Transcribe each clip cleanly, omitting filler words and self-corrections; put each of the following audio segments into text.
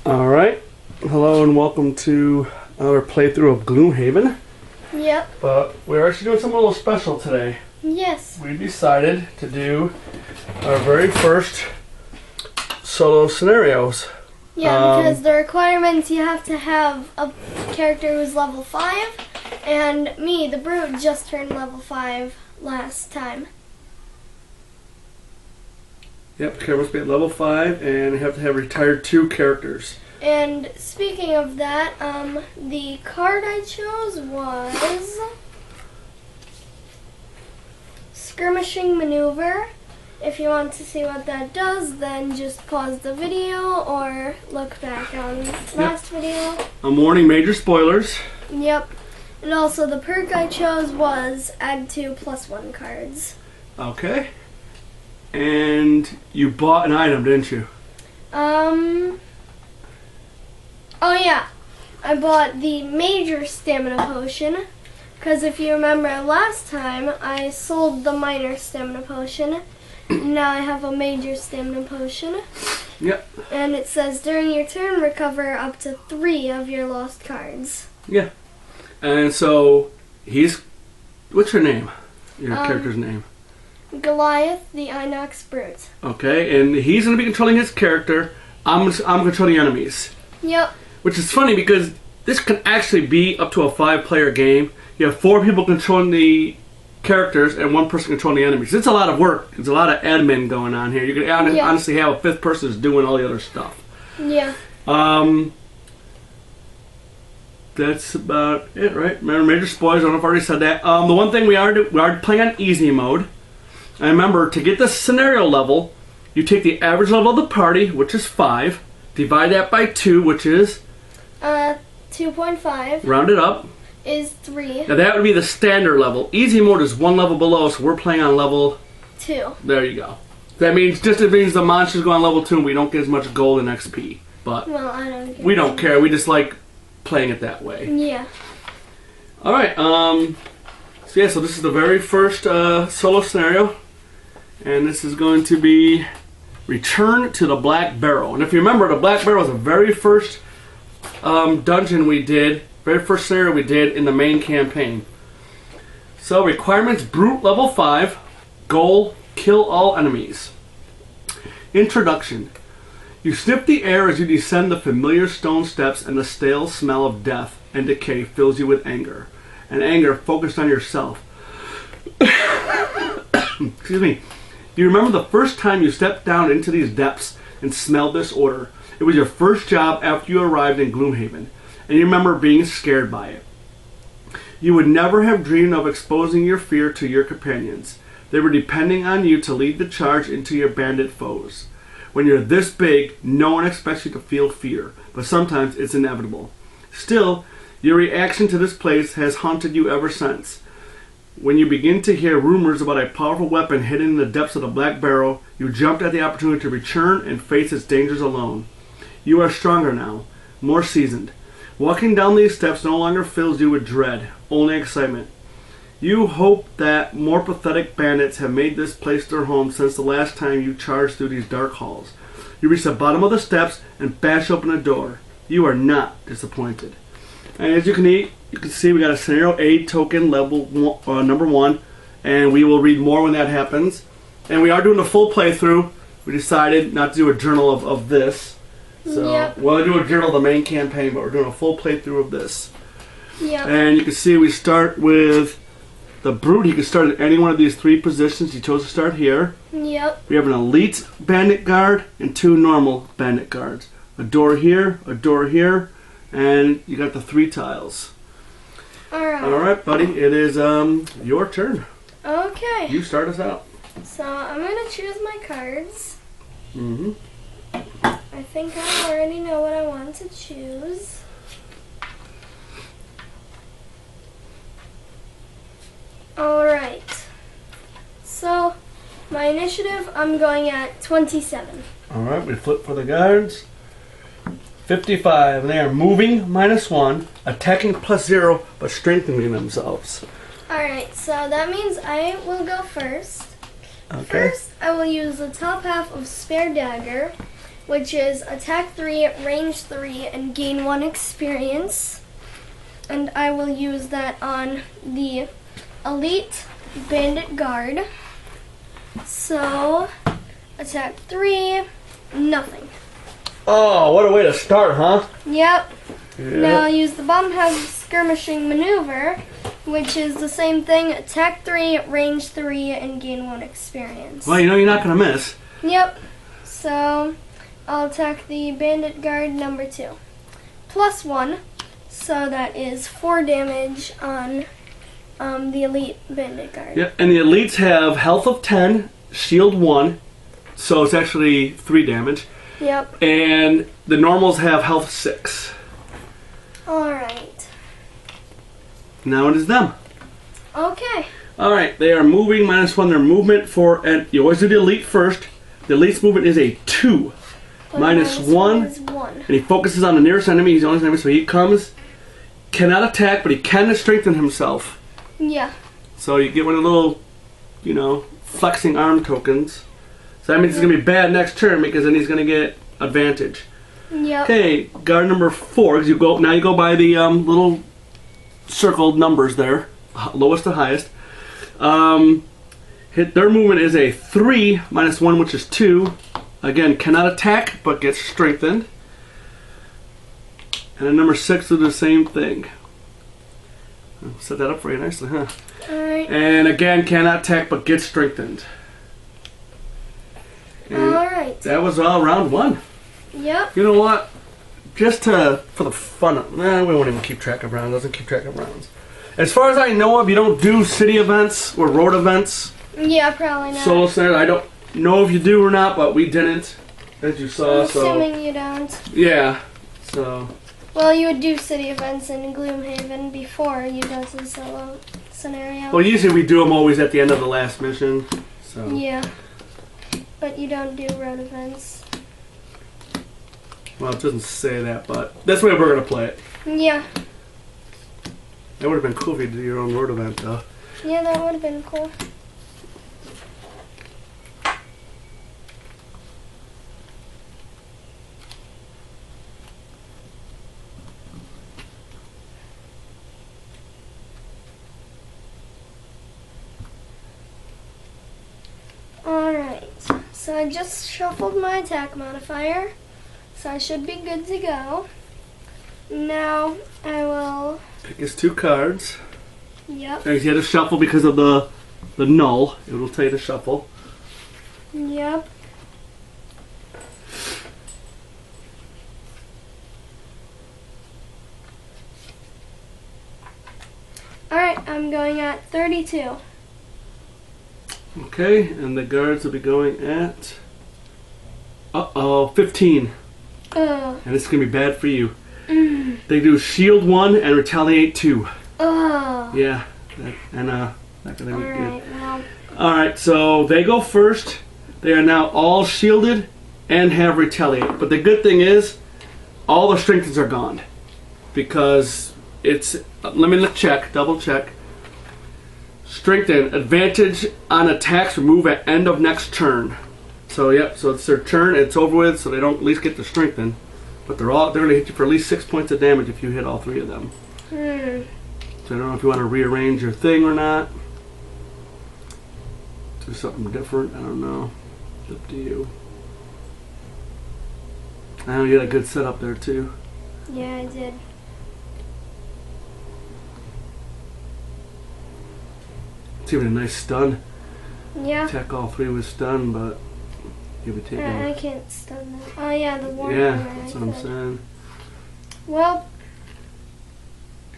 Alright, hello and welcome to our playthrough of Gloomhaven. Yep. But we're actually doing something a little special today. Yes. We decided to do our very first solo scenarios. Yeah, because the requirements, you have to have a character who's level 5, and me, the Brute, just turned level 5 last time. Yep, the character must be at level 5 and you have to have retired 2 characters. And speaking of that, the card I chose was Skirmishing Maneuver. If you want to see what that does, then just pause the video or look back on last video. I'm warning major spoilers. Yep. And also the perk I chose was add 2 +1 cards. Okay. And you bought an item, didn't you? Oh yeah, I bought the major stamina potion, because if you remember last time, I sold the minor stamina potion. Now I have a major stamina potion. Yep. And it says during your turn, recover up to 3 of your lost cards. Yeah. And so, what's your name? Your character's name? Goliath, the Inox Brute. Okay, and he's going to be controlling his character. I'm controlling enemies. Yep. Which is funny because this can actually be up to a 5-player game. You have 4 people controlling the characters and 1 person controlling the enemies. It's a lot of work. It's a lot of admin going on here. You could honestly have a 5th person who's doing all the other stuff. Yeah. That's about it, right? Remember, major spoilers. I don't know if I already said that. The one thing we are playing on easy mode. And remember, to get the scenario level, you take the average level of the party, which is 5, divide that by 2, which is 2.5. Round it up. Is 3. Now that would be the standard level. Easy mode is 1 level below, so we're playing on level 2. There you go. That means the monsters go on level 2 and we don't get as much gold and XP. But well, I don't care. We don't care. We just like playing it that way. Yeah. Alright, so this is the very first solo scenario. And this is going to be Return to the Black Barrow. And if you remember, the Black Barrow was the very first dungeon we did, very first scenario we did in the main campaign. So requirements: Brute level 5, goal: kill all enemies. Introduction: you sniff the air as you descend the familiar stone steps, and the stale smell of death and decay fills you with anger. And anger focused on yourself. Excuse me. Do you remember the first time you stepped down into these depths and smelled this odor? It was your first job after you arrived in Gloomhaven, and you remember being scared by it. You would never have dreamed of exposing your fear to your companions. They were depending on you to lead the charge into your bandit foes. When you're this big, no one expects you to feel fear, but sometimes it's inevitable. Still, your reaction to this place has haunted you ever since. When you begin to hear rumors about a powerful weapon hidden in the depths of the Black Barrow, you jumped at the opportunity to return and face its dangers alone. You are stronger now, more seasoned. Walking down these steps no longer fills you with dread, only excitement. You hope that more pathetic bandits have made this place their home since the last time you charged through these dark halls. You reach the bottom of the steps and bash open a door. You are not disappointed. And as you can see, we got a scenario aid token level number 1, and we will read more when that happens. And we are doing a full playthrough. We decided not to do a journal of this. So we'll do a journal of the main campaign, but we're doing a full playthrough of this. Yep. And you can see we start with the Brute. He can start at any one of these 3 positions. He chose to start here. Yep. We have an elite bandit guard and 2 normal bandit guards. A door here, and you got the 3 tiles. Alright, buddy. It is your turn. Okay. You start us out. So I'm going to choose my cards. Mm-hmm. I think I already know what I want to choose. Alright. So, my initiative, I'm going at 27. Alright, we flip for the guards. 55, and they are moving -1, attacking +0, but strengthening themselves. Alright, so that means I will go first. Okay. First, I will use the top half of Spare Dagger which is attack 3, range 3, and gain 1 experience. And I will use that on the Elite Bandit Guard. So, attack 3, nothing. Oh, what a way to start, huh? Yep. Yeah. Now I'll use the Bomb House Skirmishing Maneuver, which is the same thing, attack 3, range 3, and gain 1 experience. Well, you know you're not going to miss. Yep. So, I'll attack the Bandit Guard number 2. Plus 1, so that is 4 damage on the Elite Bandit Guard. Yeah, and the elites have health of 10, shield 1, so it's actually 3 damage. Yep. And the normals have health 6. Alright. Now it is them. Okay. Alright, they are moving -1 their movement for, and you always do the elite first. The elite's movement is a 2. But -1. is 1. And he focuses on the nearest enemy. He's the only enemy, so he comes. Cannot attack, but he can strengthen himself. Yeah. So you get one of the little, you know, flexing arm tokens. So that means it's going to be bad next turn because then he's going to get advantage. Yep. Okay, guard number 4. 'Cause you go by the little circled numbers there, lowest to highest. Their movement is a 3 -1, which is 2. Again, cannot attack, but gets strengthened. And then number 6 will do the same thing. I'll set that up for you nicely, huh? Alright. And again, cannot attack, but gets strengthened. And Alright. that was all round 1. Yep. You know what? Just for the fun of we won't even keep track of rounds. Doesn't keep track of rounds. As far as I know of, you don't do city events or road events. Yeah, probably not. Solo Center, I don't know if you do or not, but we didn't, as you saw. I'm So assuming you don't. yeah, so Well, you would do city events in Gloomhaven before you go to the solo scenario. well, usually we do them always at the end of the last mission. So Yeah. But you don't do road events. well, it doesn't say that, but that's the way we're gonna play it. Yeah. That would have been cool if you did your own road event, though. Yeah, that would have been cool. Alright, so I just shuffled my attack modifier, so I should be good to go. Now I will, Pick his 2 cards. yep, And he had to shuffle because of the null. It will tell you to shuffle. yep. Alright, I'm going at 32. Okay, and the guards will be going at 15. Ugh. And it's gonna be bad for you. They do shield 1 and retaliate 2. Ugh. Yeah, not gonna be good. Alright, well, Alright, so they go first. They are now all shielded and have retaliate. But the good thing is, all the strengthens are gone. Because it's, let me check, double check. Strengthen, advantage on attacks, remove at end of next turn. So yep, so it's their turn, it's over with, so they don't at least get to strengthen. But they're gonna hit you for at least 6 points of damage if you hit all 3 of them. So I don't know if you want to rearrange your thing or not. Do something different, I don't know. It's up to you. I know you had a good setup there too. yeah, I did. It's even a nice stun. Yeah. Attack all 3 with stun, but you'll be taking I can't stun that. Oh yeah, the warrior. yeah, that's what I'm saying. Well,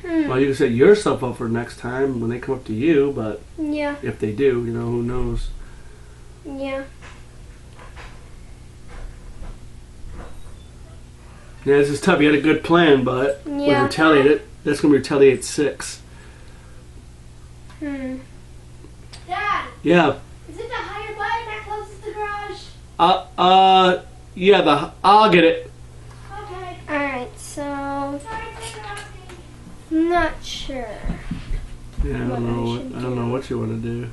Well, you can set yourself up for next time when they come up to you, but yeah, if they do, you know, who knows. yeah. Yeah, this is tough. You had a good plan, but with Yeah. retaliate, that's going to retaliate 6. Dad, Yeah. is it the higher button that closes the garage? Yeah, I'll get it. Okay. Alright, so not sure. Yeah, I What I should don't know what you want to do.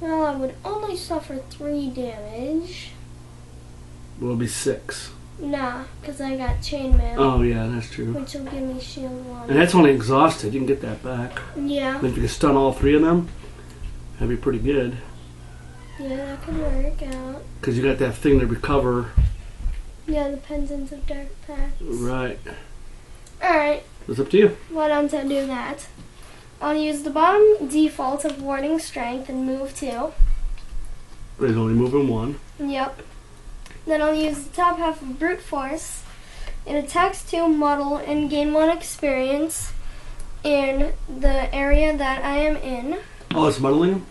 Well, I would only suffer 3 damage. Well, it'll be 6. Nah, because I got chainmail. Oh yeah, that's true. Which will give me shield 1. And that's only exhausted. You can get that back. Yeah. And if you can stun all 3 of them, that'd be pretty good. Yeah, that could work out. Because you got that thing to recover. Yeah, the Pendants of Dark Pacts. Right. Alright. It's up to you. Why don't I do that? I'll use the bottom default of Warding Strength and move 2. He's only moving 1. Yep. Then I'll use the top half of Brute Force. It attacks 2, muddle, and gain 1 experience in the area that I am in. Oh, it's muddling him?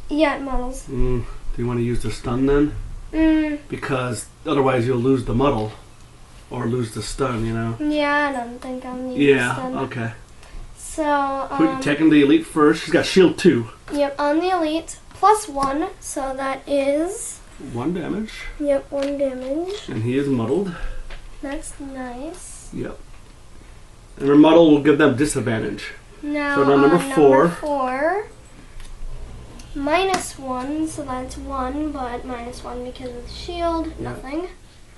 Yeah, it muddles. Do you want to use the stun then? Because otherwise you'll lose the muddle. Or lose the stun, you know? Yeah, I don't think I'll need the stun. Yeah, okay. So, taking the elite first. She's got shield 2. Yep, on the elite, +1, so that is... 1 damage. Yep, 1 damage. And he is muddled. That's nice. Yep. And her muddle will give them disadvantage. Now, so on number 4. Number 4, -1, so that's 1, but -1 because of the shield, nothing.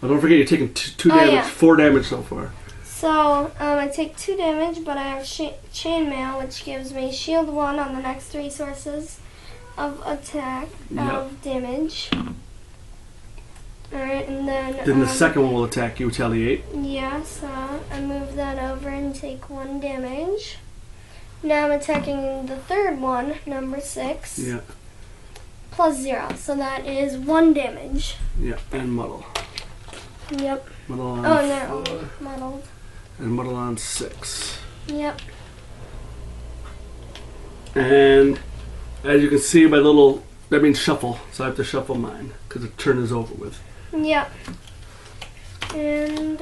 Well, don't forget you're taking 2 damage, yeah. 4 damage so far. So, I take 2 damage, but I have chainmail, which gives me shield 1 on the next 3 sources of attack, of damage. Alright, and then... Then the second one will attack you, retaliate. Yeah, so I move that over and take 1 damage. Now I'm attacking the third one, number 6. Yeah. +0, so that is 1 damage. Yeah, and muddle. Yep. Muddle on no, 4. muddled. And muddle on 6. Yep. And as you can see, my little, that means shuffle. So I have to shuffle mine because the turn is over with. Yep. And,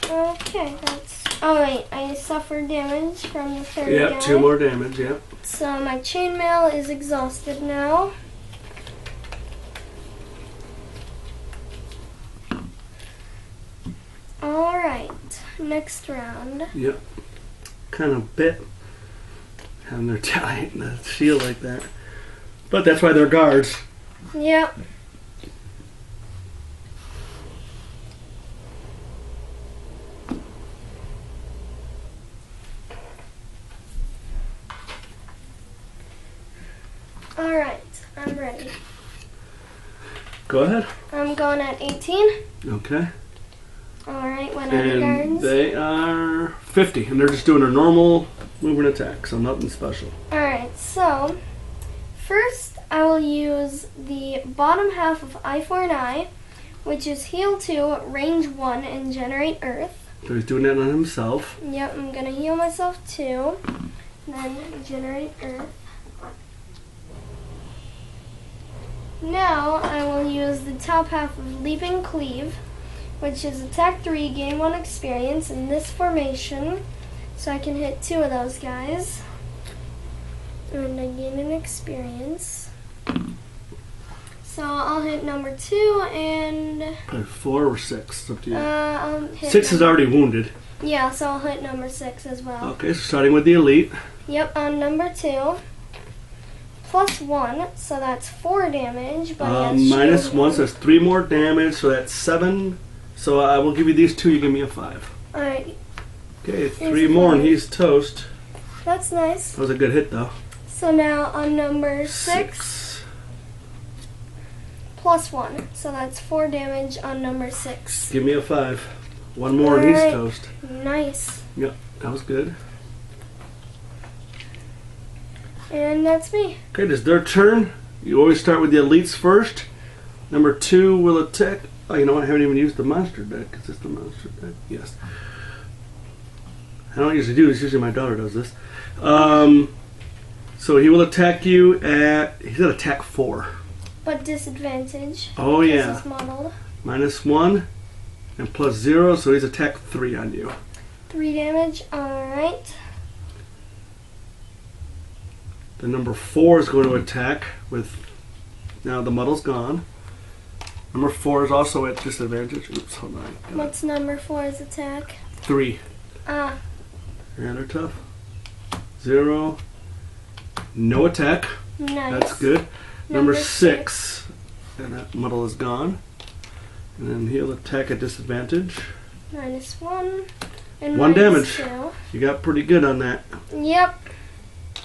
okay, that's... Oh, wait, I suffered damage from the third guy. Yep, 2 more damage, yep. So my chainmail is exhausted now. Alright, next round. Yep. Kind of bit having their talent in the shield like that. But that's why they're guards. Yep. Alright, I'm ready. Go ahead. I'm going at 18. Okay. Alright, what are the And guards? they are 50, and they're just doing their normal movement attack, so nothing special. Alright, so first I will use the bottom half of Eye for an Eye, which is heal 2, range 1, and generate earth. So he's doing that on himself. Yep, I'm gonna heal myself 2, then generate earth. Now I will use the top half of Leaping Cleave, which is attack 3, gain 1 experience in this formation. So I can hit 2 of those guys. And I gain an experience. So I'll hit number 2 and... Probably 4 or 6, it's up to you. I'll hit 6 is already wounded. Yeah, so I'll hit number 6 as well. Okay, so starting with the elite. Yep, on number 2. +1, so that's 4 damage. But he has shield -1, so that's 3 more damage, so that's 7. So I will give you these 2, you give me a 5. Alright, Okay, 3 more and he's toast. that's nice. That was a good hit though. So now on number 6, +1, so that's 4 damage on number 6. Give me a 5. 1 more and he's Alright. toast. Nice. Yep, that was good. And that's me. Okay, it's their turn. You always start with the elites first. Number 2 will attack. Oh, you know what? I haven't even used the monster deck. Is this the monster deck? Yes. I don't usually do this. Usually my daughter does this. So he will attack you at... He's at attack 4. But disadvantage. Oh, yeah. This is modeled. -1 and +0, so he's attack 3 on you. 3 damage. Alright. The number 4 is going to attack with... Now the muddle's gone. Number 4 is also at disadvantage. Oops, hold on. What's number 4's attack? 3. Ah, Yeah, they're tough. 0. No attack. nice. That's good. Number 6. And that muddle is gone. And then he'll attack at disadvantage. -1. And One damage. -2. You got pretty good on that. Yep.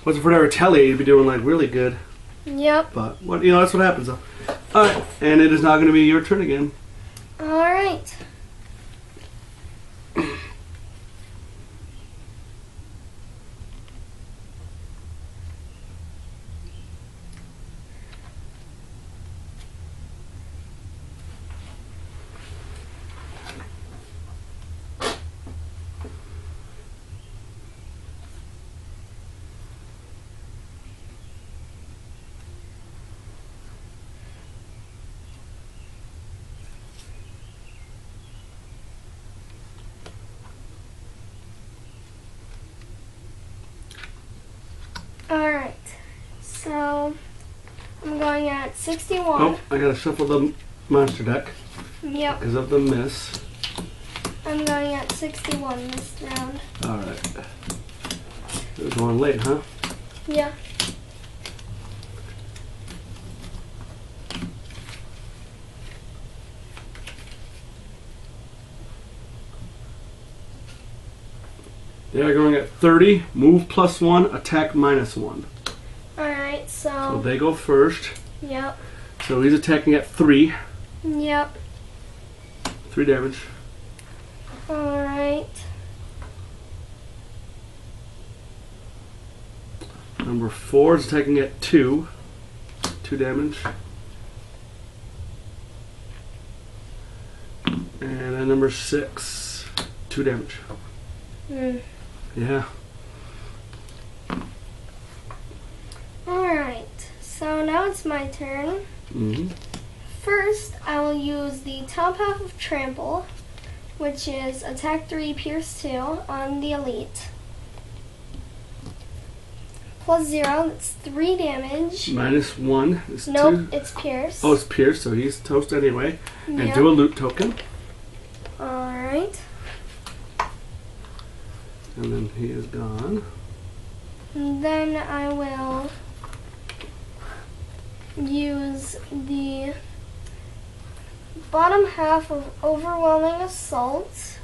Wasn't for that retaliate, you'd be doing like really good. Yep. But what that's what happens though. Alright, and it is now gonna be your turn again. Alright. Alright, so I'm going at 61. Oh, I gotta shuffle the monster deck Yep, because of the miss. I'm going at 61 this round. Alright. It was going late, huh? Yeah. They are going at 30, move +1, attack -1. Alright, So so, they go first. yep, So he's attacking at 3. yep. 3 damage. Alright, Number 4 is attacking at 2. 2 damage. And then number 6, 2 damage. Yeah. Alright, so now it's my turn. Mm-hmm. First, I will use the top half of Trample, which is attack 3, pierce 2 on the elite. +0, that's 3 damage. -1 is 2. Nope, it's pierce. Oh, it's pierced, so he's toast anyway. And Yep. do a loot token. Alright. And then he is gone. And then I will use the bottom half of Overwhelming Assault,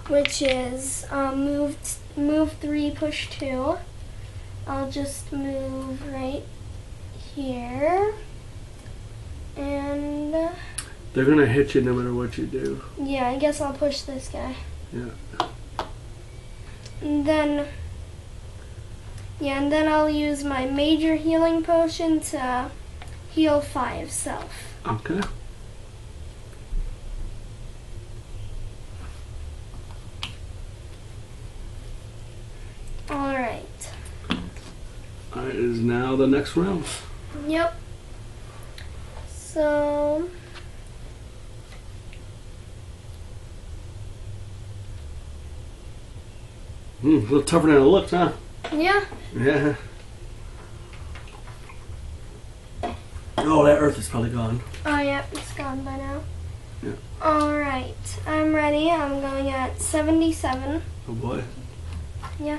which is move 3, push 2. I'll just move right here. And They're gonna hit you no matter what you do. yeah, I guess I'll push this guy. Yeah. And then I'll use my major healing potion to heal 5 self. Okay. Alright. Alright, it is now the next round. Yep. So A little tougher than it looks, huh? yeah. Yeah. Oh, that earth is probably gone. Oh yeah, it's gone by now. Yeah. Alright. I'm ready. I'm going at 77. Oh boy. Yeah.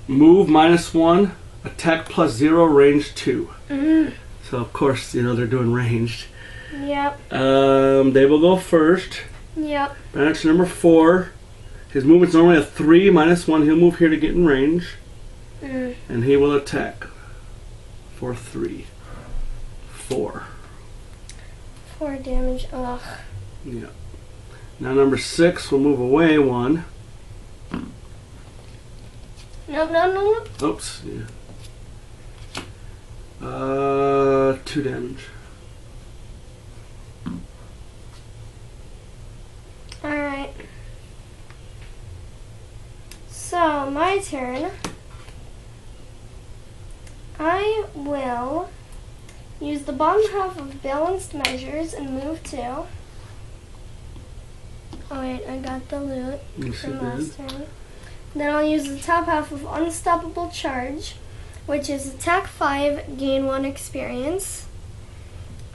Move -1, attack +0, range 2. Mm-hmm. So of course, they're doing ranged. Yep. They will go first. Yep. Action number 4. His movement's normally a 3, -1. He'll move here to get in range. And he will attack for 3. 4. 4 damage. Ugh. Yeah. Now number 6 will move away 1. No. Oops. Yeah. 2 damage. Alright. So, my turn. I will use the bottom half of Balanced Measures and move 2. Oh wait, I got the loot Yes, from you last did. turn. Then I'll use the top half of Unstoppable Charge, which is attack 5, gain 1 experience.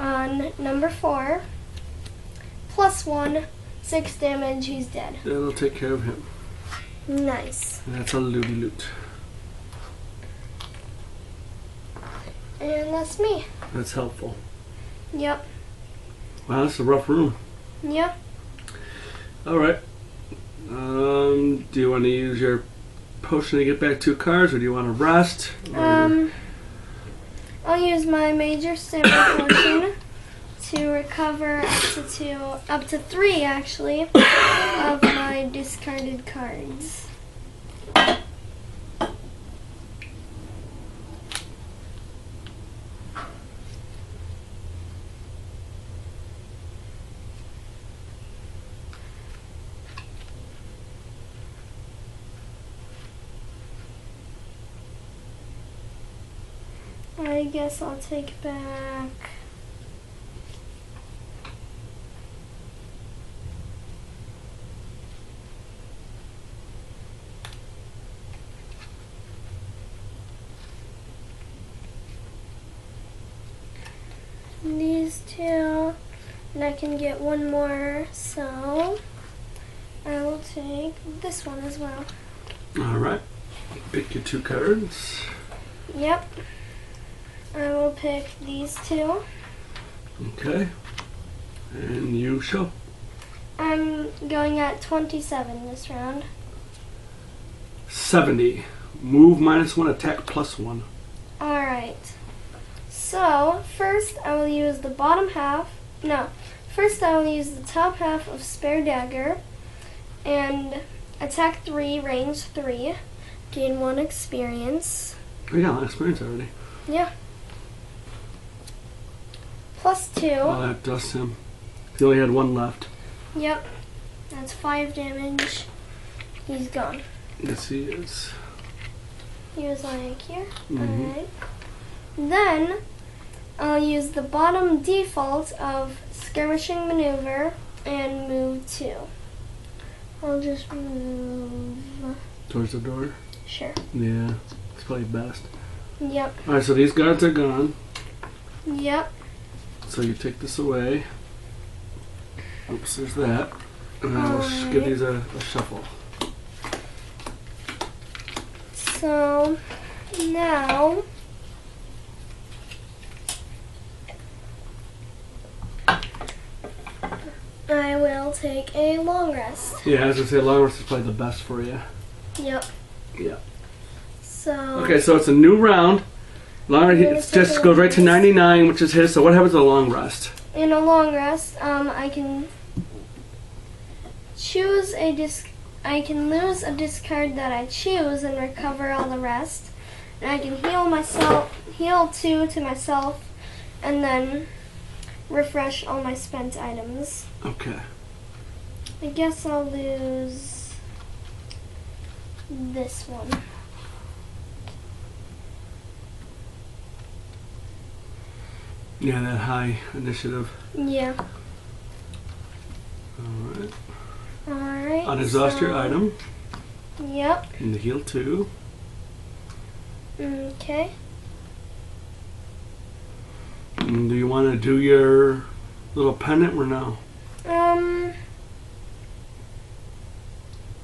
On number 4, +1, 6 damage, he's dead. That'll take care of him. Nice. And that's a looty loot. And that's me. That's helpful. Yep. Wow, this is a rough room. Yep. All right. Do you want to use your potion to get back 2 cards, or do you want to rest? Or... I'll use my major stamina potion to recover up to 3 actually of my discarded cards. I guess I'll take back these 2, and I can get 1 more, so I will take this one as well. All right. Pick your 2 cards. Yep. I will pick these 2. Okay. And you show. I'm going at 27 this round. 70. Move -1, attack +1. Alright. So, first I will use the bottom half. No. First I will use the top half of Spare Dagger. And attack 3, range 3. Gain 1 experience. We got a lot of experience already. Yeah. +2. Oh, that dusts him. He only had 1 left. Yep. That's 5 damage. He's gone. Yes, he is. He was like here. Mhm. Alright. Then I'll use the bottom default of Skirmishing Maneuver and move 2. I'll just move. Towards the door? Sure. Yeah, it's probably best. Yep. Alright, so these guards are gone. Yep. So you take this away. Oops, there's that. And then we'll give these a shuffle. So now I will take a long rest. Yeah, as I say, long rest is probably the best for you. Yep. Yeah. So Okay, so it's a new round. Long rest, it just goes right to 99, which is his. So what happens to a long rest? in a long rest, I can choose I can lose a discard that I choose and recover all the rest. And I can heal 2 to myself, and then refresh all my spent items. Okay. I guess I'll lose this one. Yeah, that high initiative. Yeah. Alright. Alright. Unexhaust your item. Yep. And the heal 2. Okay. And do you want to do your little pendant or no?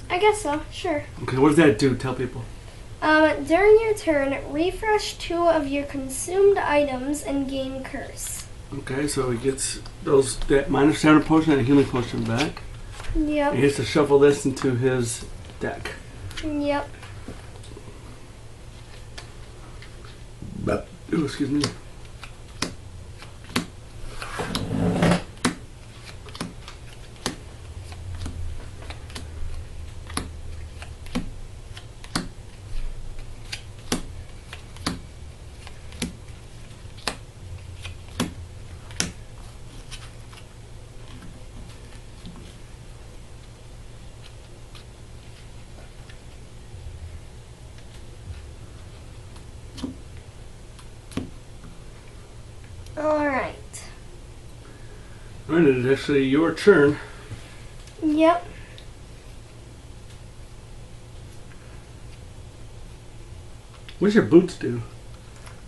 I guess so, sure. Okay, what does that do? Tell people. During your turn, refresh 2 of your consumed items and gain curse. Okay, so he gets that minus 7 potion and a healing potion back. Yep. He has to shuffle this into his deck. Yep. Ooh, excuse me. Alright. Alright, it's actually your turn. Yep. What does your boots do?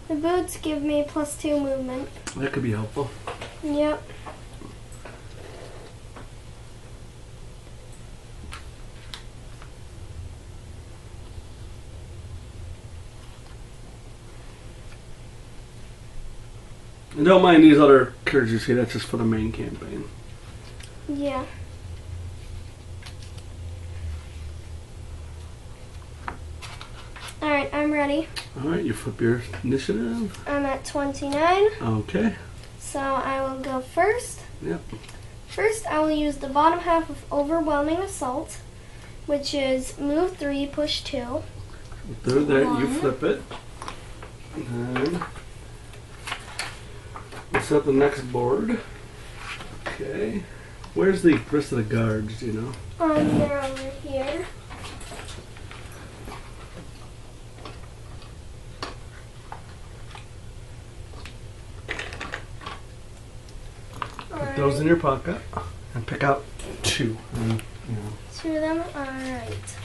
The boots give me +2 movement. That could be helpful. Yep. And don't mind these other cards you see, that's just for the main campaign. Yeah. Alright, I'm ready. Alright, you flip your initiative. I'm at 29. Okay. So I will go first. Yep. First, I will use the bottom half of Overwhelming Assault, which is move 3, push 2. Through there, you One. flip it. And then we'll set the next board. Okay. Where's the rest of the guards, do you know? They're over here. Put those in your pocket and pick out 2. And, you know. 2 of them. Alright.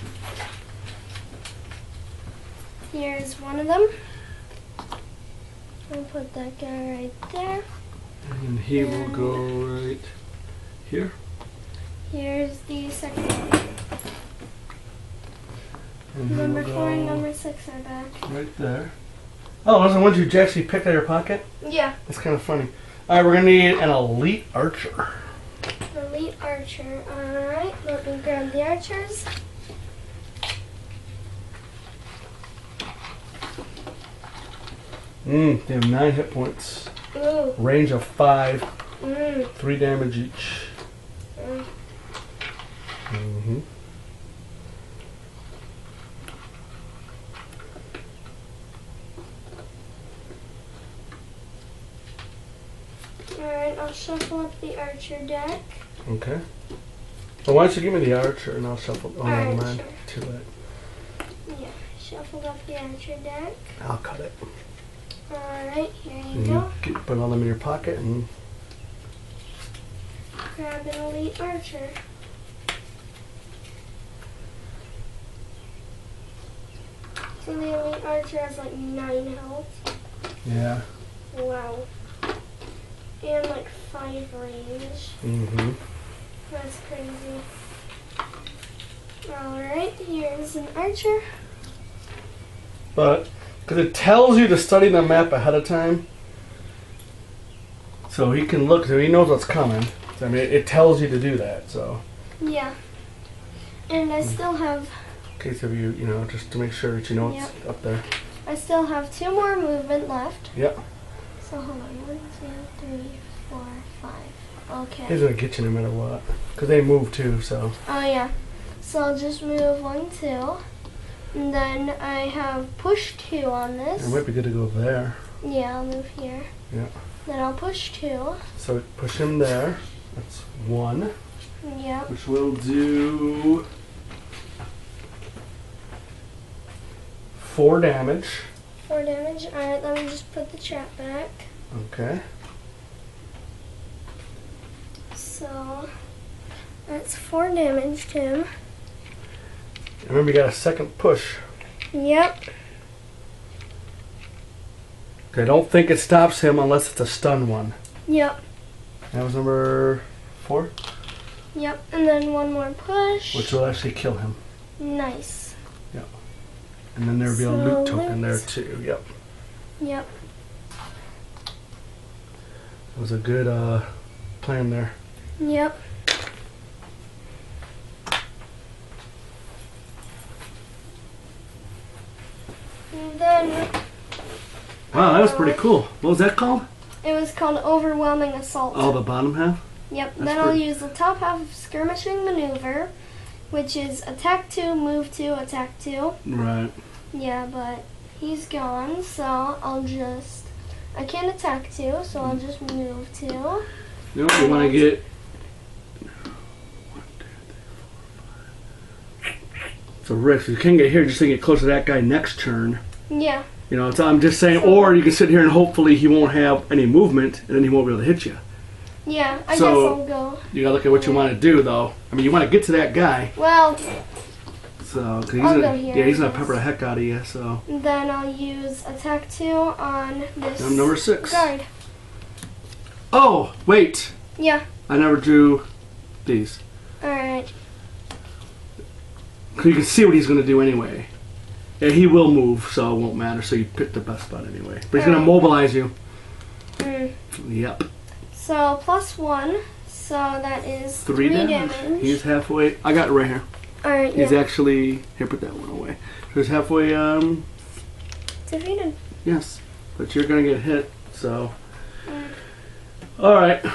Here's one of them. I'll put that guy right there. And he will go right here. Here's the second one. And he Number will 4 and go number 6 are back. right there. Oh, those are the ones you actually picked out of your pocket? Yeah. That's kind of funny. Alright, we're going to need an elite archer. Elite Archer. Alright, let me grab the archers. They have 9 hit points. Ooh. Range of 5. Mm. 3 damage each. Mm. Mm-hmm. Alright, I'll shuffle up the Archer deck. Okay. Well, why don't you give me the archer and I'll shuffle. Oh, never Alright, mind. sure. Too late. Yeah, shuffled up the Archer deck. I'll cut it. Alright, here you And go. you put all them in your pocket and Grab an Elite Archer. So the Elite Archer has like 9 health. yeah. Wow. And like 5 range. Mm-hmm. That's crazy. Alright, here's an archer. But because it tells you to study the map ahead of time, so he can look. So he knows what's coming. So, I mean, it tells you to do that. So Yeah. And I still have in case of you, just to make sure that you know what's up there. I still have 2 more movement left. Yep. So hold on. 1, 2, 3, 4, 5. Okay. He's gonna get you no matter what, because they move too. So. Oh yeah. So I'll just move 1, 2. And then I have push 2 on this. It might be good to go there. Yeah, I'll move here. Yeah. Then I'll push 2. So push him there. That's 1. Yep. Which will do 4 damage. 4 damage. Alright, let me just put the trap back. Okay. So that's 4 damage to him. Remember, you got a second push. Yep. Okay, I don't think it stops him unless it's a stun one. Yep. That was number 4, Yep. And then 1 more push. which will actually kill him. Nice. Yep. And then there'll be a So loot token there loot. too. Yep. Yep. That was a good plan there. Yep. And then Wow, that was pretty cool. What was that called? it was called Overwhelming Assault. Oh, the bottom half? Yep. That's Then I'll pretty- use the top half of Skirmishing Maneuver, which is attack 2, move 2, attack 2. Right. Yeah, but he's gone, so I can't attack 2, so I'll just move 2. You know, you want to get. It's a risk. You can get here just to get close to that guy next turn. Yeah. So I'm just saying, or you can sit here and hopefully he won't have any movement and then he won't be able to hit you. Yeah, I So- guess I'll go. You gotta look at what you want to do, though. I mean, you want to get to that guy. Well, So, 'cause he's I'll gonna, go here, yeah, he's I gonna guess. pepper the heck out of you. So, then I'll use attack 2 on this I'm number 6. guard. Oh, wait! Yeah. I never drew these. Alright. 'Cause you can see what he's gonna do anyway. Yeah, he will move, so it won't matter. So you pick the best spot anyway. But he's gonna Alright. mobilize you. Mm. Yep. So plus 1. So that is 3 damage. He's halfway. I got it right here. Alright, He's actually... Here, put that one away. So he's halfway... defeated. Yes. But you're going to get hit, so... Alright.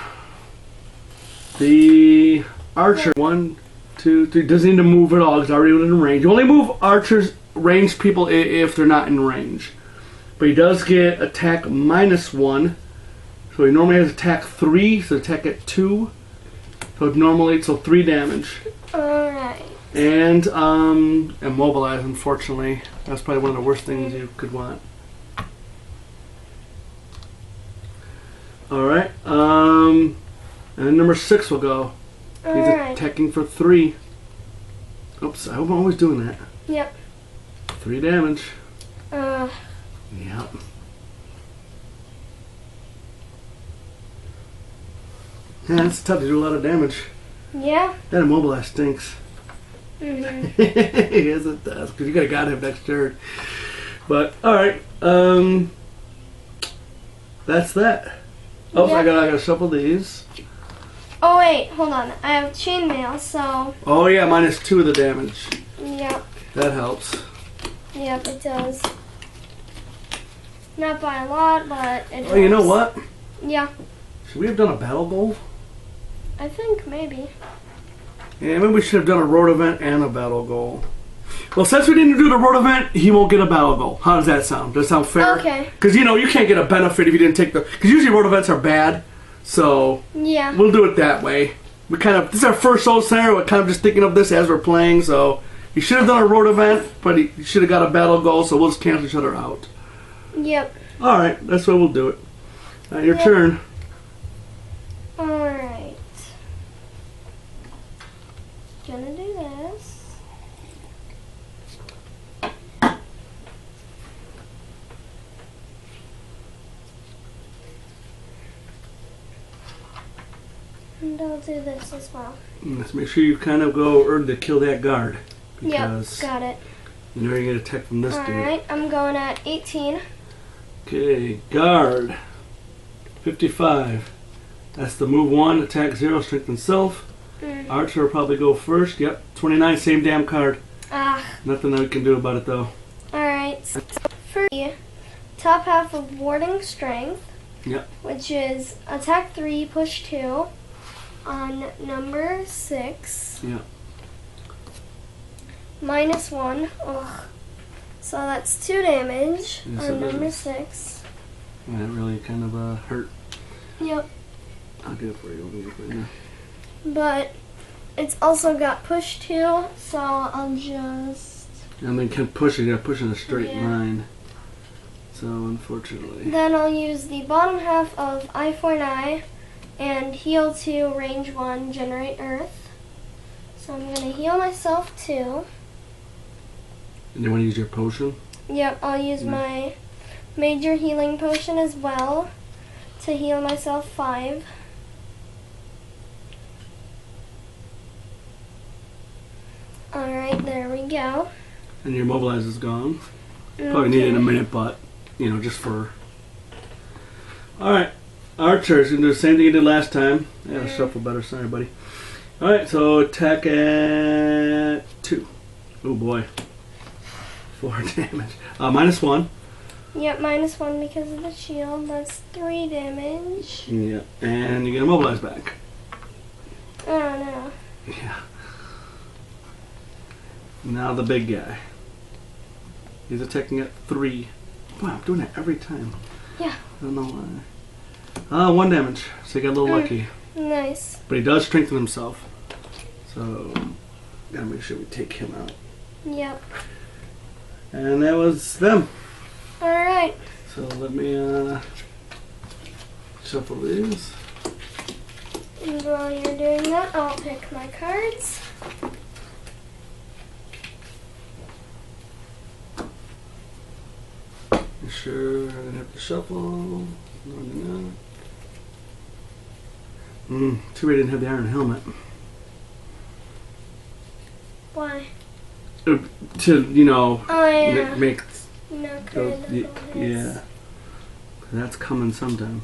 The archer... 1, 2, 3... Doesn't need to move at all because already within range. You only move archers, ranged people, if they're not in range. But he does get attack -1. So he normally has attack 3, so attack at 2. So normally, 3 damage. Alright. And immobilize, unfortunately. That's probably one of the worst things you could want. Alright. And then number 6 will go. He's attacking for 3. Oops, I hope I'm always doing that. Yep. 3 damage. Yep. Yeah, it's tough to do a lot of damage. Yeah. That immobilize stinks. Mm-hmm. Yes, it does, because you got to have next turn. But, alright. That's that. Oh, Yeah. I gotta shuffle these. Oh wait, hold on. I have chainmail, so... Oh yeah, -2 of the damage. Yep. That helps. Yep, it does. Not by a lot, but it helps. Oh, you know what? Yeah. Should we have done a battle goal? I think maybe. Yeah, maybe we should have done a road event and a battle goal. Well, since we didn't do the road event, he won't get a battle goal. How does that sound? Does that sound fair? Okay. Because, you can't get a benefit if you didn't take the... Because usually road events are bad, so... Yeah. We'll do it that way. This is our first solo scenario. We're kind of just thinking of this as we're playing, so... He should have done a road event, but he should have got a battle goal, so we'll just cancel each other out. Yep. Alright, that's what we'll do it. Your turn. Alright. Gonna do this. And I'll do this as well. Let's make sure you kind of go early to kill that guard. Yep, Because got it. you know you're going to attack from this dude. Alright, I'm going at 18. Okay, guard. 55. That's the move 1, attack 0, strengthen self. Archer will probably go first. Yep, 29, same damn card. Nothing that we can do about it though. Alright, so for the top half of warding strength, Yep. which is attack 3, push 2, on number 6, Yep. -1. Ugh. So that's 2 damage Yes, on it number is. 6. That really kind of hurt. Yep. I'll do it for you. I'll do it right now. But it's also got push 2, so I'll just... And then can push it. You got to push in a straight Yeah. line. So unfortunately. Then I'll use the bottom half of Eye for an Eye and heal 2, range 1, generate earth. So I'm going to heal myself 2. And you want to use your potion? Yep, I'll use my major healing potion as well to heal myself 5. Alright, there we go. And your mobilize is gone. Probably need it in a minute, but just for. Alright, Archer's gonna do the same thing he did last time. Yeah, the shuffle better, sorry buddy. Alright, so attack at 2. Oh boy. 4 damage. -1. Yep, -1 because of the shield. That's 3 damage. Yeah, and you get a mobilize back. Oh no. Yeah. Now the big guy. He's attacking at 3. Boy, I'm doing that every time. Yeah. I don't know why. 1 damage, so he got a little lucky. Nice. But he does strengthen himself. So, gotta make sure we take him out. Yep. And that was them. Alright. So let me shuffle these. And while you're doing that, I'll pick my cards. Make sure I didn't have to shuffle. No. Too bad I didn't have the iron helmet. Why? To, Oh yeah. make No those, critical hits. yeah. That's coming sometime.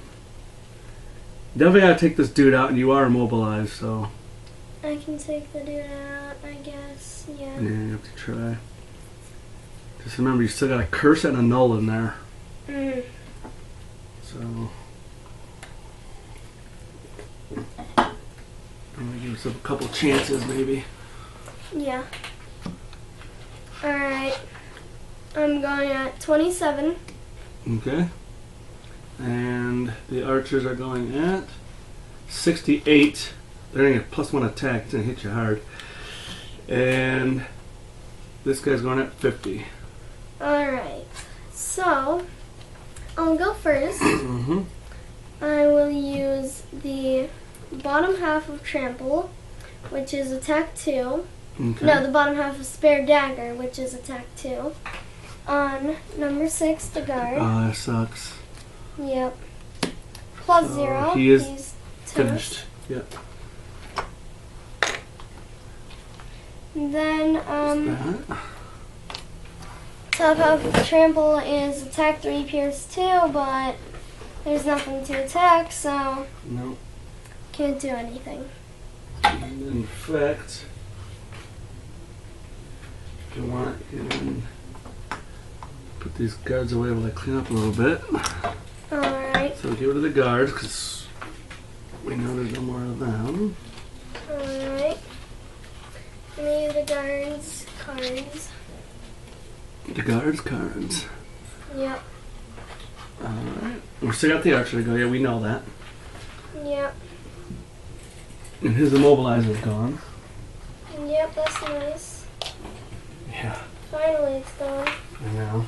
Definitely gotta take this dude out, and you are immobilized, so. I can take the dude out, I guess. Yeah. Yeah, you have to try. Just remember, you still got a curse and a null in there. Mm. So. I'm gonna give us a couple chances, maybe. Yeah. Alright. I'm going at 27. Okay. And the archers are going at 68. They're gonna get +1 attack. It's gonna hit you hard. And this guy's going at 50. Alright. So, I'll go first. Mm-hmm. I will use the bottom half of Trample, which is attack 2. Okay. No, the bottom half of Spare Dagger, which is attack 2. On number 6, the guard. Oh, that sucks. Yep. +0. He is He's finished. toast. Yep. Then, That. top half of Trample is attack 3, Pierce 2, but there's nothing to attack, so No. can't do anything. And in fact, if you want, you can put these guards away while I clean up a little bit. Alright. So get rid of the guards, because we know there's no more of them. Alright. Let me use the guards' cards. The guards' cards. Yep. Alright. We still got the archer to go. Yeah, we know that. Yep. And his immobilizer's gone. Yep, that's nice. Yeah, Finally it's gone. I know.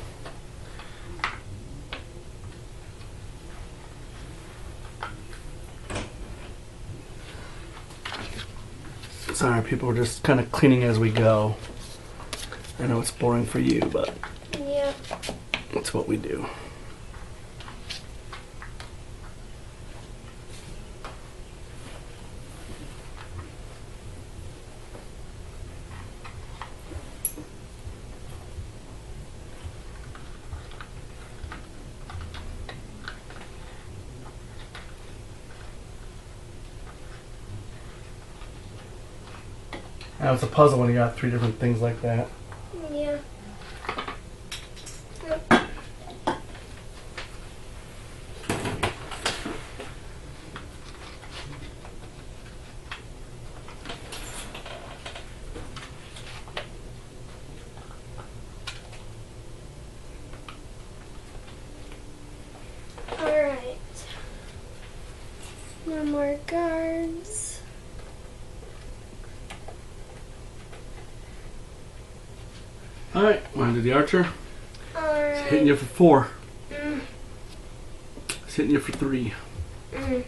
Sorry, people, we're just kind of cleaning as we go. I know it's boring for you, but Yep. that's what we do. Now it's a puzzle when you got 3 different things like that. Yeah. Yep. Alright. No more guards. Alright, want to do the archer? Alright. It's hitting you for 4. Mm. It's hitting you for 3. Mm.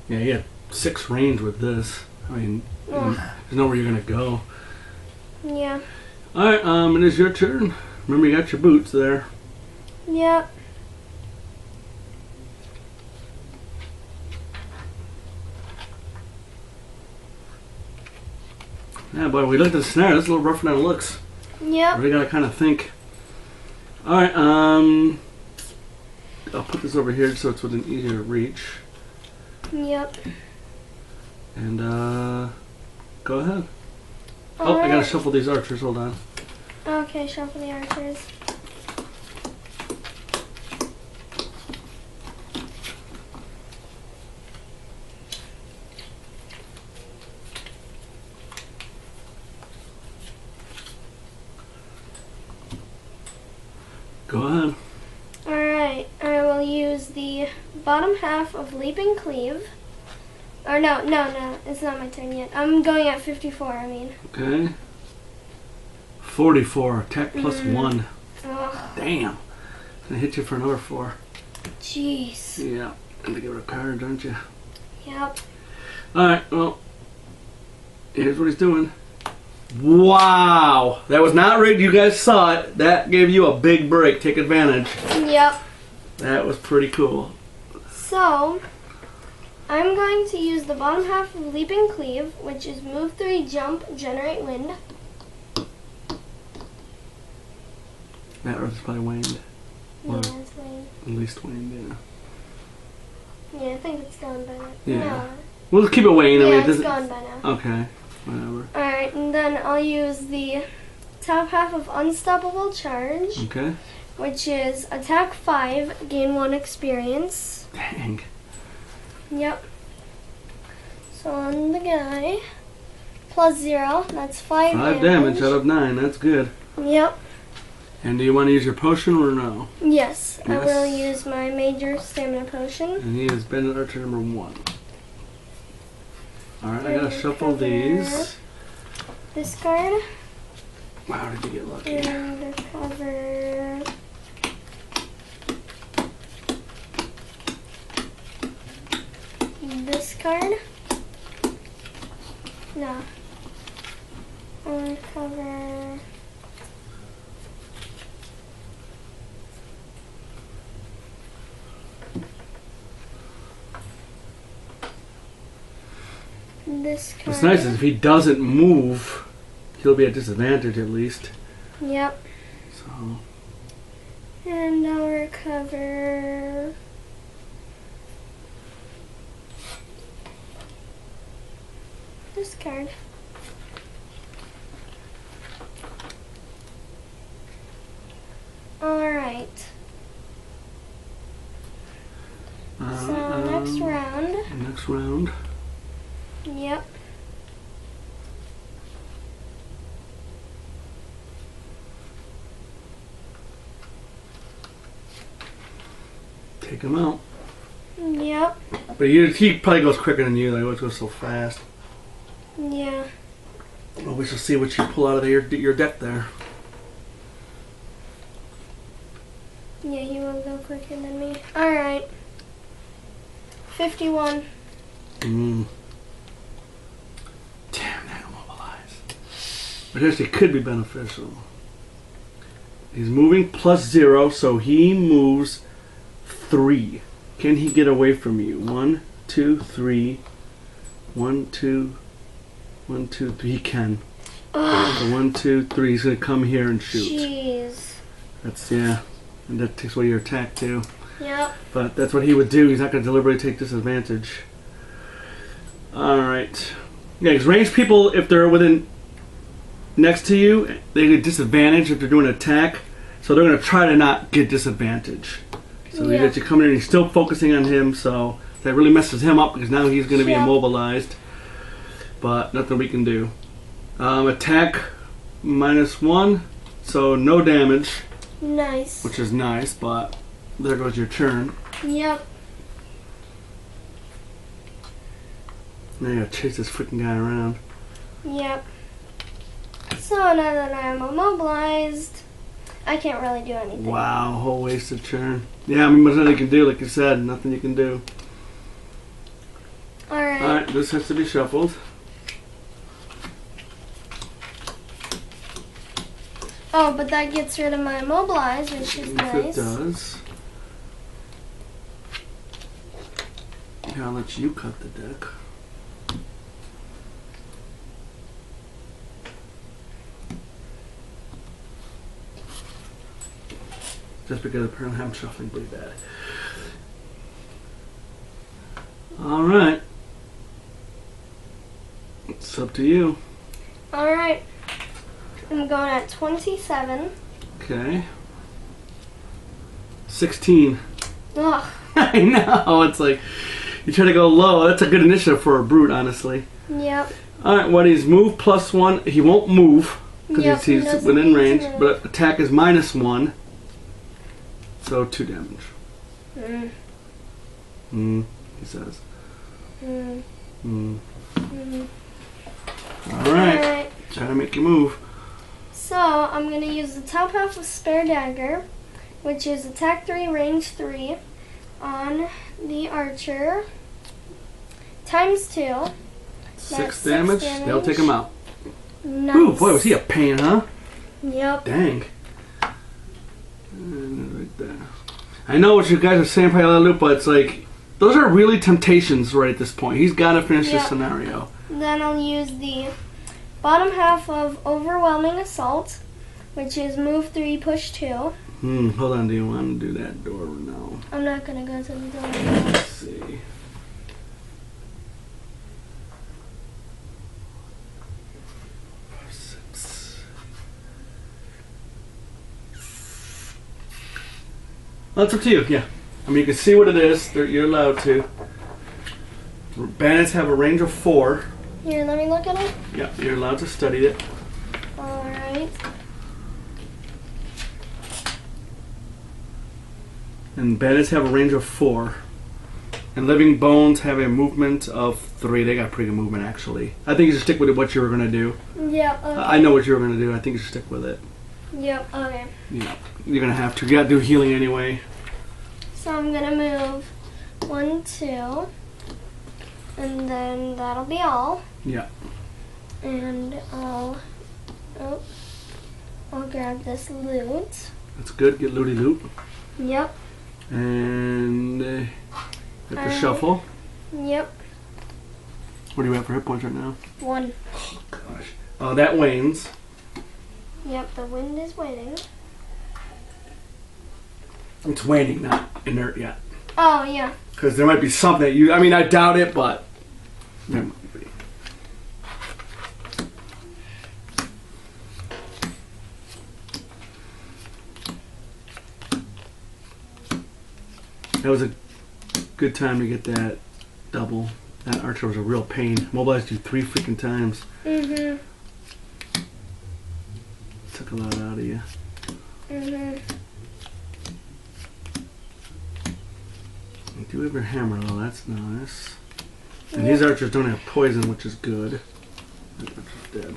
Yeah, you got 6 range with this. I mean, Ugh. there's nowhere you're gonna go. Yeah. Alright, it is your turn. Remember, you got your boots there. Yep. Yeah, boy, we looked at the snare. That's a little rougher than it looks. Yep. Really gotta kind of think. Alright, I'll put this over here so it's within easier reach. Yep. And, go ahead. Oh, I gotta Alright. shuffle these archers. Hold on. Okay, shuffle the archers. Go ahead. Alright, I will use the bottom half of Leaping Cleave. Or no, it's not my turn yet. I'm going at 54, I mean. Okay. 44. Attack plus 1. Ugh, Damn. Gonna hit you for another 4. jeez. Yeah. And to give it a card, aren't you? Yep. Alright, well. Here's what he's doing. Wow. That was not rigged. You guys saw it. That gave you a big break. Take advantage. Yep. That was pretty cool. So, I'm going to use the bottom half of Leaping Cleave, which is move 3, jump, generate wind. That earth's probably waned. Yeah, Or it's waned. at least waned, yeah. Yeah, I think it's gone by now. Yeah. No. We'll just keep it weighing. Yeah, I mean, it's gone by now. Okay, whatever. Alright, and then I'll use the top half of Unstoppable Charge, Okay. which is attack 5, gain 1 experience. Dang. Yep. So on the guy, plus 0, that's 5 5 damage out of 9. That's good. Yep. And do you want to use your potion or no? Yes, I Yes. will use my major stamina potion. And he is Bandit Archer number 1. Alright, I gotta And shuffle cover these. This card. Wow, did you get lucky? And cover this card. No. And cover this card. What's nice is if he doesn't move, he'll be at disadvantage at least. Yep. So, And I'll recover this card. Alright. So next round. next round. Yep. Take him out. Yep. But he probably goes quicker than you. Like, always goes so fast. Yeah. Well, we shall see what you pull out of your deck there. Yeah, he will go quicker than me. Alright. 51. Mm. Damn, that immobilized. But actually could be beneficial. He's moving plus 0, so he moves 3. Can he get away from you? 1, 2, 3. 1, 2, 1, 2, 3. He can. So 1, 2, 3. He's gonna come here and shoot. Jeez. That's and that takes away your attack too. Yep. But that's what he would do. He's not gonna deliberately take disadvantage. All right. Yeah, because ranged people, if they're within next to you, they get disadvantage if they're doing an attack. So they're gonna try to not get disadvantage. So Yeah. that you come in and he's still focusing on him. So that really messes him up because now he's gonna be Yeah. immobilized. But nothing we can do. Attack -1, so no damage, Nice. which is nice. But there goes your turn. Yep. Now you gotta chase this freaking guy around. Yep. So now that I'm immobilized, I can't really do anything. Wow, whole wasted turn. Yeah, I mean, there's nothing you can do, like you said, nothing you can do. Alright. Alright, this has to be shuffled. Oh, but that gets rid of my immobilize, which is If nice. it does. Yeah, I'll let you cut the deck. Just because apparently I'm shuffling pretty bad. Alright. It's up to you. Alright. I'm going at 27. Okay. 16. Ugh. I know, it's like, you try to go low. That's a good initiative for a brute, honestly. Yep. Alright, what he's move +1. He won't move because Yep, he he's doesn't within need to range, move. but attack is -1. So 2 damage. He says. Mm. Alright, Alright. try to make you move. So I'm going to use the top half of Spare Dagger, which is attack 3, range 3, on the archer. Times 2. 6 damage. They'll take him out. Nice. Ooh, boy, was he a pain, huh? Yep. Dang. And right there. I know what you guys are saying probably a lot of loop, but it's like, those are really temptations right at this point. He's got to finish this Yep. scenario. Then I'll use the bottom half of Overwhelming Assault, which is move 3, push 2. Hold on, do you want to do that door now? I'm not gonna go to the door. Let's see. Well, it's up to you, yeah. I mean, you can see what it is. You're allowed to. Bandits have a range of 4. Here, let me look at it. Yeah, you're allowed to study it. Alright. And bandits have a range of 4. And living bones have a movement of 3. They got pretty good movement, actually. I think you should stick with what you were going to do. Yep, okay. I know what you were going to do. I think you should stick with it. Yep, okay. Yeah, you're going to have to. You got to do healing anyway. So I'm gonna move 1, 2. And then that'll be all. Yeah. And I'll grab this loot. That's good. Get looty loot. Yep. And get the shuffle. Yep. What do you have for hit points right now? 1. Oh, gosh. Oh, that wanes. Yep, the wind is waiting. It's waning, not inert yet. Oh, yeah. Because there might be something that you... I mean, I doubt it, but... There might be. That was a good time to get that double. That archer was a real pain. Mobilized you 3 freaking times. Mm-hmm. Took a lot out of you. Mm-hmm. You do have your hammer though, that's nice. And these archers don't have poison, which is good. That archer's dead.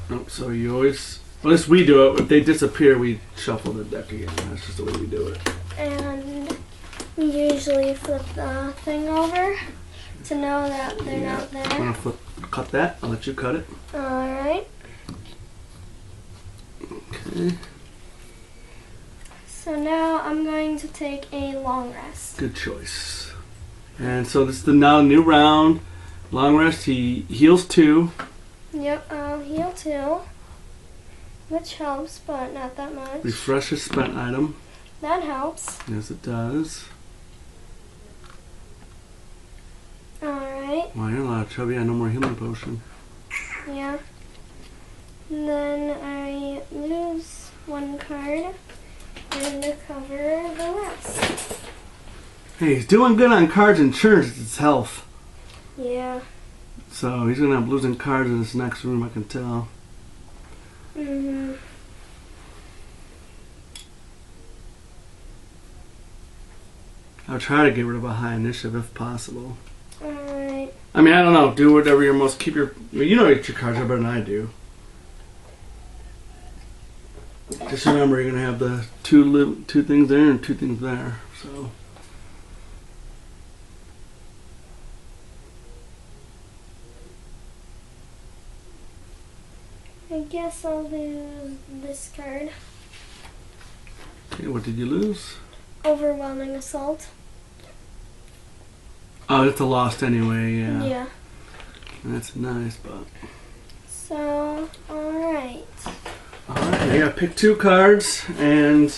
Oh, so you always... Well, at least we do it. If they disappear, we shuffle the deck again. That's just the way we do it. And we usually flip the thing over to know that they're not there. I'm gonna cut that. I'll let you cut it. Alright. Okay. So now I'm going to take a long rest. Good choice. And so this is the now new round. Long rest. He heals 2. Yep, I'll heal 2. Which helps, but not that much. Refresh his spent item. That helps. Yes, it does. Alright. Wow, you're a lot of trouble. Yeah, no more healing potion. Yeah. And then I lose 1 card and recover the rest. Hey, he's doing good on cards insurance. It's his health. Yeah. So he's gonna have losing cards in this next room, I can tell. Mm-hmm. I'll try to get rid of a high initiative if possible. Alright. I mean, I don't know. Do whatever you're most... Keep your... I mean, you know your cards are better than I do. Just remember, you're gonna have the 2 things there and 2 things there. So... I guess I'll lose this card. Okay, what did you lose? Overwhelming Assault. Oh, it's a lost anyway, yeah. Yeah. That's nice, but... So, alright. Alright, you gotta pick 2 cards, and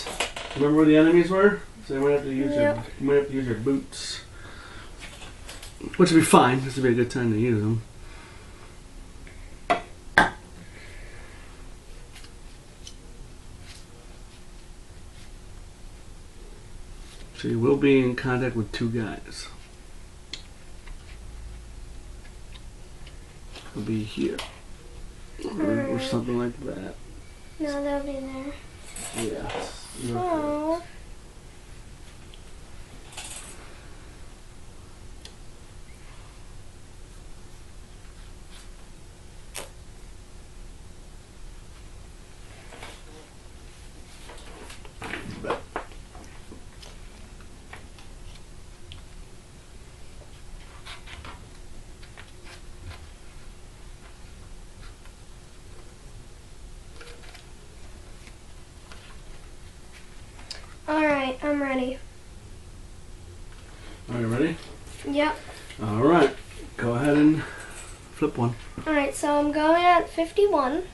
remember where the enemies were? So you might have to use your boots. Which would be fine. This would be a good time to use them. So you will be in contact with 2 guys. It'll be here. Or something like that. No, they'll be there. Yeah. So... Alright, I'm ready. Are you ready? Yep. Alright. Go ahead and Flip one. Alright, so I'm going at 51.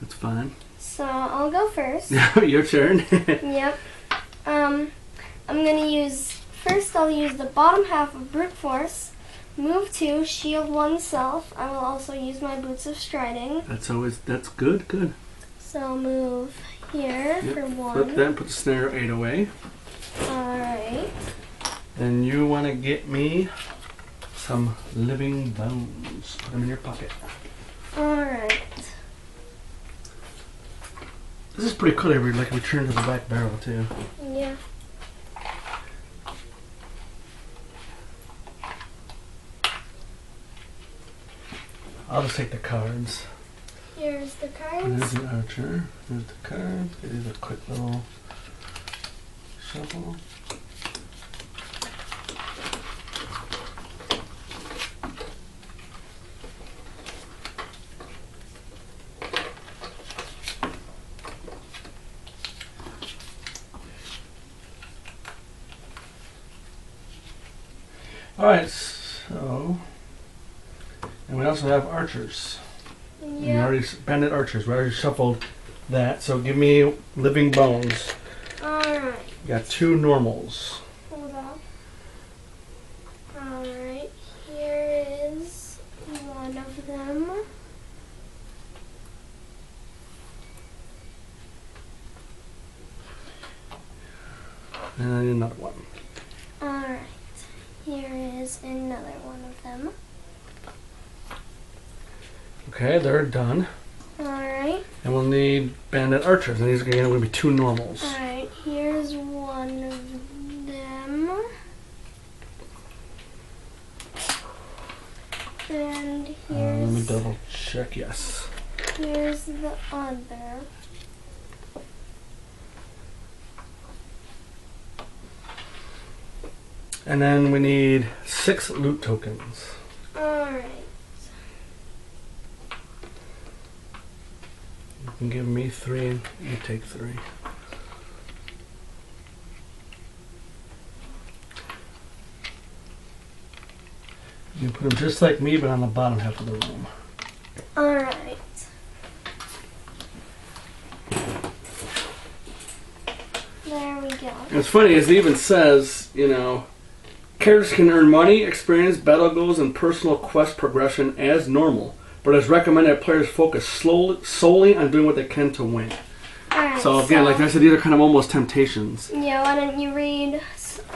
That's fine. So I'll go first. Your turn. Yep. I'm gonna use, first I'll use the bottom half of Brute Force. Move 2, shield oneself. I will also use my Boots of Striding. That's good. So I'll move here for 1. Flip that and put the snare 8 away. Alright. Then you want to get me some living bones. Put them in your pocket. Alright. This is pretty cool. Like we turn to the back barrel too. Yeah. I'll just take the cards. Here's the And there's cards. the archer. There's the cards. There's a quick little shuffle. Alright, so. And we also have archers. And we Yeah. already bandit archers. We already shuffled that. So give me living bones. Alright. You got 2 normals. Hold on. Alright. Here is one of them. And then another one. Alright. Here is another one of them. Okay, they're done. Alright. And we'll need bandit archers. And these are going to be 2 normals. Alright. Here's one of them. And Let me here's double check. Yes. here's the other. And then we need 6 loot tokens. Alright. You can give me 3 and you take 3. You put them just like me, but on the bottom half of the room. Alright. There we go. And what's funny is it even says, characters can earn money, experience, battle goals, and personal quest progression as normal, but it's recommended that players focus solely on doing what they can to win. Alright. So again, like I said, these are kind of almost temptations. Yeah, why don't you read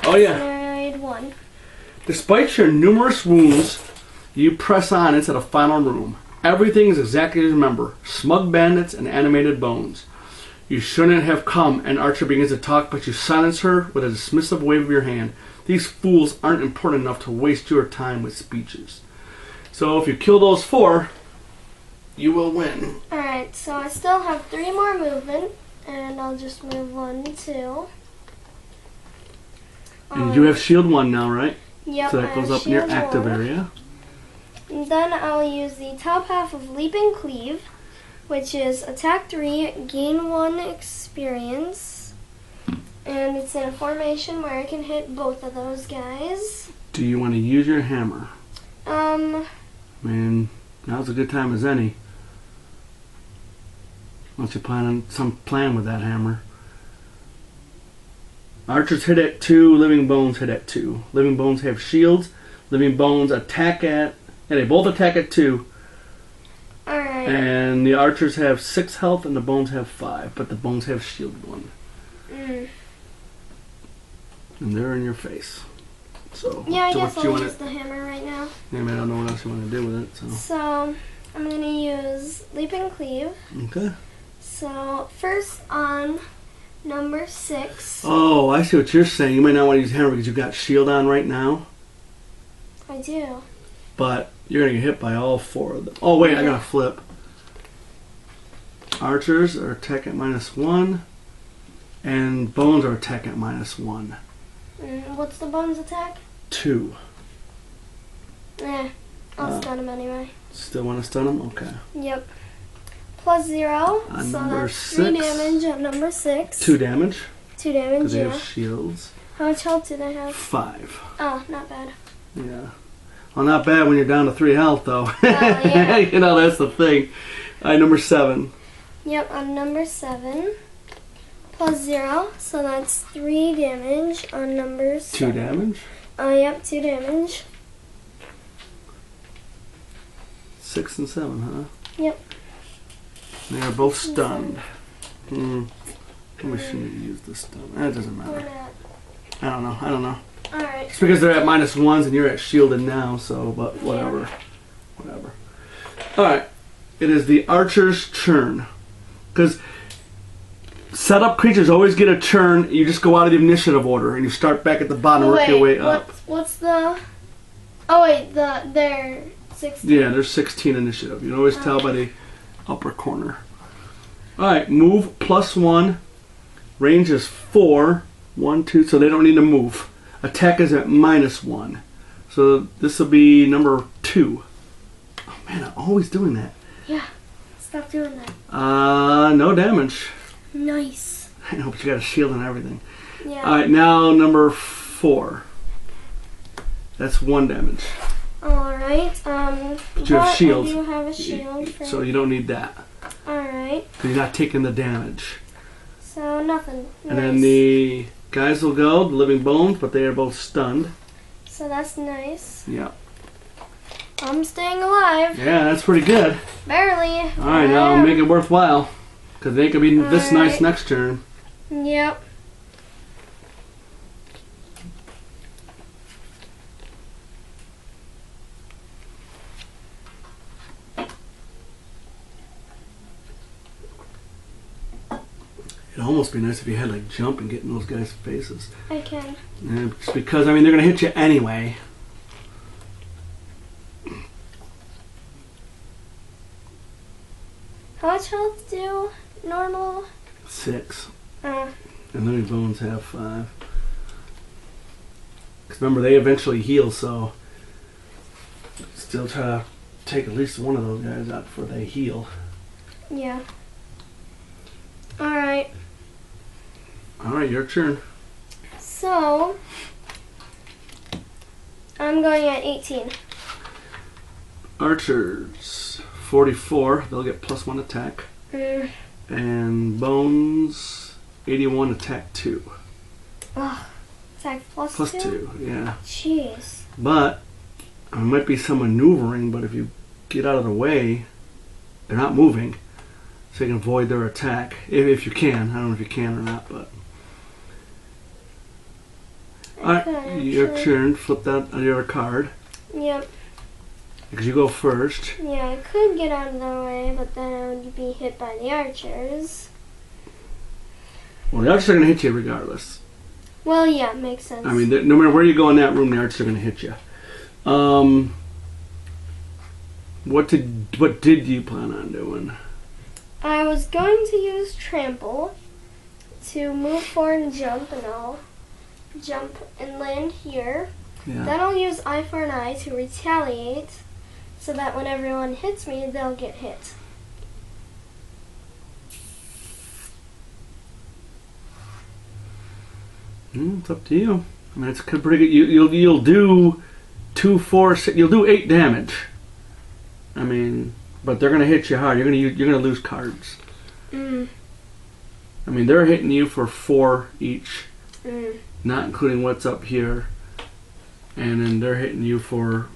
Oh yeah. scenario 1? Despite your numerous wounds, you press on into the final room. Everything is exactly as you remember. Smug bandits and animated bones. You shouldn't have come, and Archer begins to talk, but you silence her with a dismissive wave of your hand. These fools aren't important enough to waste your time with speeches. So if you kill those 4, you will win. Alright, so I still have 3 more movement, and I'll just move 1, 2. And you have shield 1 now, right? Yep, So I that goes have up in your shield active 1. area. And then I'll use the top half of Leap and Cleave, which is attack 3, gain 1 experience. And it's in a formation where I can hit both of those guys. Do you want to use your hammer? Um, I mean, now's a good time as any. Unless you plan on some plan with that hammer. Archers hit at 2, living bones hit at 2. Living bones have shields. Living bones attack at, and they both attack at 2. alright. And the archers have 6 health and the bones have 5, but the bones have shield 1. And they're in your face. So, Yeah, I so guess what you I'll want use the hammer right now. I mean, I don't know what else you want to do with it. So, I'm going to use Leap and Cleave. Okay. So, first on number 6. Oh, I see what you're saying. You might not want to use hammer because you've got shield on right now, I do. but you're going to get hit by all 4 of them. Oh, wait, I got to flip. Archers are attack at -1, and bones are attack at -1. What's the bones attack? 2. I'll stun him anyway. Still want to stun them? Okay. Yep. +0. On So number that's 3 6. damage on number 6. 2 damage 2 damage, because they yeah. have shields. How much health do they have? 5. Oh, not bad. Yeah. Well, not bad when you're down to 3 health, though. Yeah. You know, that's the thing. All right, number 7. Yep, on number 7. Plus 0, so that's 3 damage on number 7. 2 damage? Oh, yep, 2 damage. 6 and 7, huh? Yep. They are both stunned. We shouldn't have used this stun. It doesn't Why matter. not? I don't know. Alright. It's because they're at -1s and you're at shielded now, so, but whatever. Whatever. Alright. It is the archer's turn. Because setup creatures always get a turn. You just go out of the initiative order and you start back at the bottom and work your way up. What's the... Oh, wait, they're 16. Yeah, there's 16 initiative. You can always tell by the upper corner. Alright, move +1. Range is 4. 1, 2, so they don't need to move. Attack is at -1. So this will be number 2. Oh man, I'm always doing that. Yeah, stop doing that. No damage. Nice. I know, but you got a shield and everything. Yeah. Alright, now number 4. That's 1 damage. Alright, But you have shields. I do have a shield. So you don't need that. Alright, Because you're not taking the damage. so nothing. And then the guys will go, the living bones, but they are both stunned. So that's nice. Yeah. I'm staying alive. Yeah, that's pretty good. Barely. Alright, now make it worthwhile. Because they could be this nice Alright. next turn. Yep. It'd almost be nice if you had like jump and get in those guys' faces. I can. Yeah, just because, I mean, they're going to hit you anyway. How much health do normal? 6. Uh, And living bones have 5. Because remember, they eventually heal, so still try to take at least one of those guys out before they heal. yeah. Alright. Alright, your turn. So, I'm going at 18. Archers, 44. They'll get +1 attack. Mm. And bones, 81 attack 2. Ugh. Attack plus Plus 2? 2, yeah. Jeez. But there might be some maneuvering, but if you get out of the way, they're not moving. So you can avoid their attack. If you can. I don't know if you can or not, but. Alright, your turn. Flip that on your card. Yep. Because you go first. Yeah, I could get out of the way, but then I would be hit by the archers. Well, the archers are going to hit you regardless. Well, yeah, makes sense. I mean, no matter where you go in that room, the archers are going to hit you. What did you plan on doing? I was going to use trample to move forward and I'll jump and land here. Yeah. Then I'll use eye for an eye to retaliate, so that when everyone hits me, they'll get hit. It's up to you. I mean, it's pretty good. You'll do 2, 4, 6. You'll do 8 damage. I mean, but they're gonna hit you hard. You're gonna lose cards. Mm. I mean, they're hitting you for 4 each, Mm. not including what's up here, and then they're hitting you for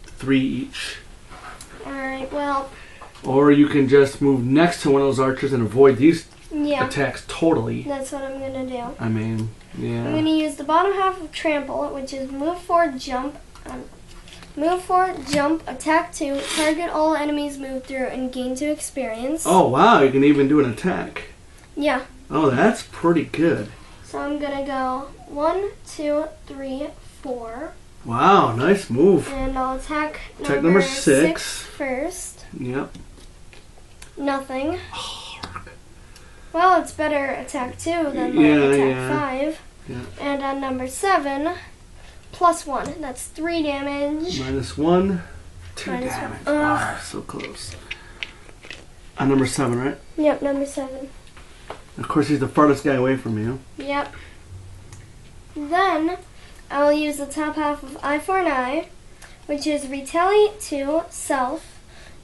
3 each. Alright, well, Or you can just move next to one of those archers and avoid these yeah, attacks totally. that's what I'm gonna do. I mean, I'm yeah. gonna use the bottom half of trample, which is move forward, jump, attack 2, target all enemies move through, and gain 2 experience. Oh wow, you can even do an attack. Yeah. Oh, that's pretty good. So I'm gonna go 1, 2, 3, 4, Wow, nice move. and I'll attack Attack number number 6. first. Yep. Nothing. Well, it's better attack 2 than Yeah, attack yeah. 5. Yeah. And on number 7, +1. That's 3 damage. -1, 2 Minus damage. one. Ugh. Wow, so close. On number 7, right? Yep, number 7. Of course, he's the farthest guy away from you. Yep. Then I'll use the top half of eye for an eye which is retaliate 2, self.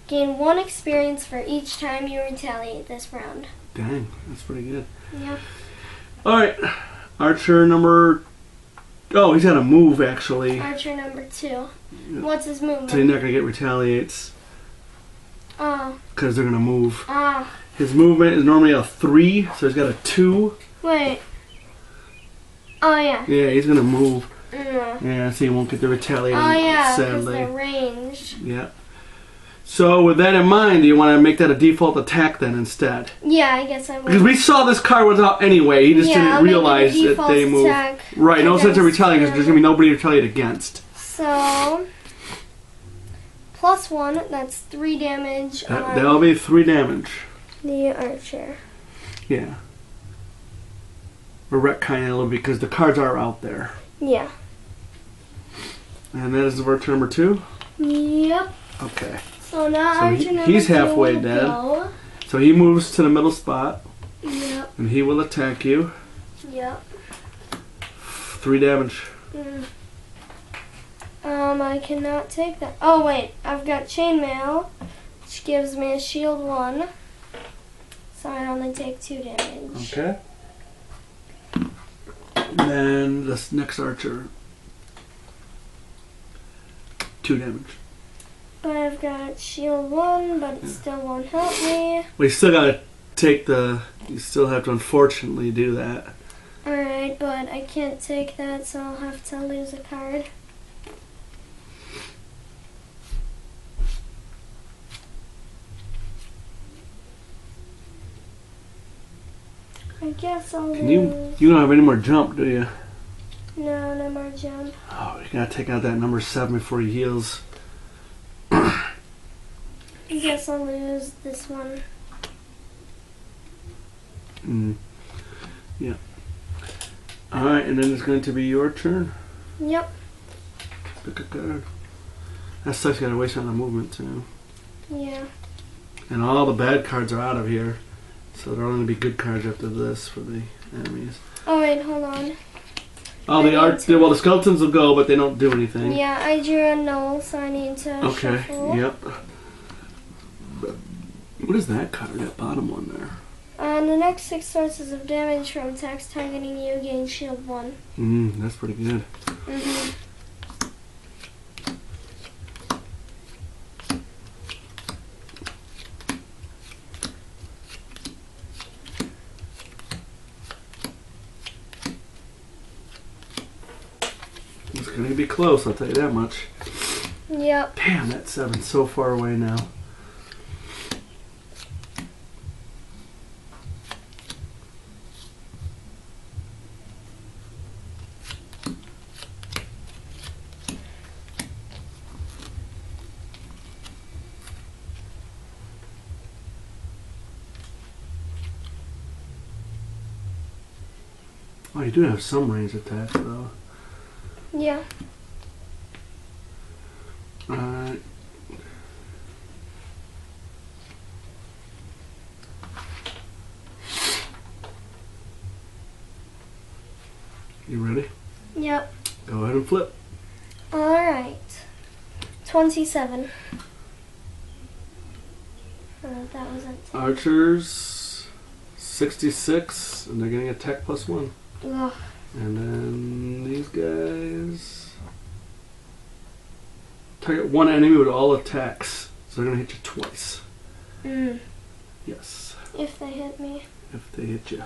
Gain 1 experience for each time you retaliate this round. Dang, that's pretty good. Yep. Alright, archer number... Oh, he's got a move, actually. Archer number 2. What's his movement? So he's not going to get retaliates. Oh. Because they're going to move. Ah. His movement is normally a 3, so he's got a 2. Wait. Oh, yeah. Yeah, he's going to move. Mm. Yeah, so he won't get the retaliate. Oh, yeah, because sadly. they're ranged. Yeah. So with that in mind, do you want to make that a default attack then instead? Yeah, I guess I will. Because we saw this card was out anyway. He just didn't realize that they move. Right, no sense of retaliating because there's going to be nobody to retaliate against. So, +1, that's 3 damage. That'll be 3 damage. The archer. Yeah. We're retconning a little bit because the cards are out there. Yeah. And that is the archer number 2? Yep. Okay. So now archer number 2 he's halfway dead. Go. So he moves to the middle spot. Yep. And he will attack you. Yep. 3 damage. Mm. I cannot take that. Oh wait, I've got chainmail, which gives me a shield 1. So I only take 2 damage. Okay. And then this next archer. 2 damage. But I've got shield 1, but it still won't help me. Well, you still gotta take the... You still have to unfortunately do that. Alright, but I can't take that, so I'll have to lose a card. I guess I'll lose. You don't have any more jump, do you? No, no more jump. Oh, you gotta take out that number 7 before he heals. I guess I'll lose this one. Yeah. Alright, and then it's going to be your turn. Yep. Pick a card. That sucks, you gotta waste on the movement too. Yeah. And all the bad cards are out of here. So there'll only be good cards after this for the enemies. Oh wait, hold on. Oh, well, the skeletons will go, but they don't do anything. Yeah, I drew a null, so I need to shuffle. Yep. What is that card, that bottom one there? On the next 6 sources of damage from attacks targeting you, gain shield 1. That's pretty good. It's going to be close, I'll tell you that much. Yep. Damn, that 7's so far away now. Oh, you do have some range attacks, though. Yeah. Alright. You ready? Yep. Go ahead and flip. Alright. 27. That was it. Archers, 66, and they're getting attack +1. Ugh. And then these guys target one enemy with all attacks, so they're gonna hit you twice. Yes. If they hit me. If they hit you.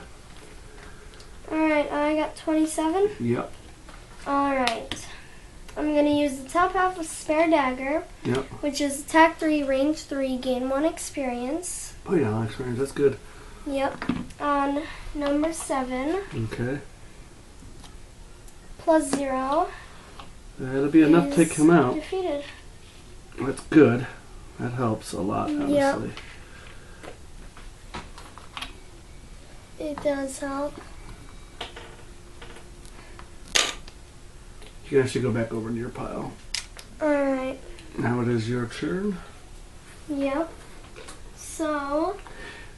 Alright, I got 27. Yep. Alright. I'm going to use the top half of Spare Dagger, Yep. which is attack 3, range 3, gain 1 experience. Oh yeah, experience. That's good. Yep. On number 7, Okay. +0. That'll be enough to take him out. Defeated. That's good. That helps a lot, honestly. Yep. It does help. You can actually go back over to your pile. Alright. Now it is your turn. Yep. So.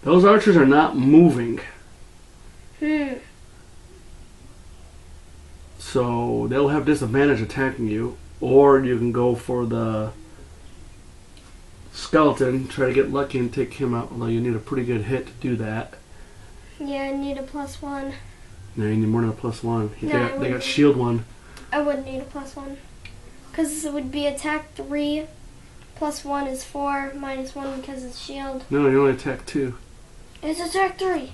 Those archers are not moving. So they'll have disadvantage attacking you. Or you can go for the skeleton, try to get lucky and take him out, although you need a pretty good hit to do that. Yeah, I need a +1. No, you need more than a +1. No, They got shield 1. I wouldn't need a +1. Because it would be attack 3, +1 is 4, -1 because it's shield. No, you only attack 2. It's attack 3.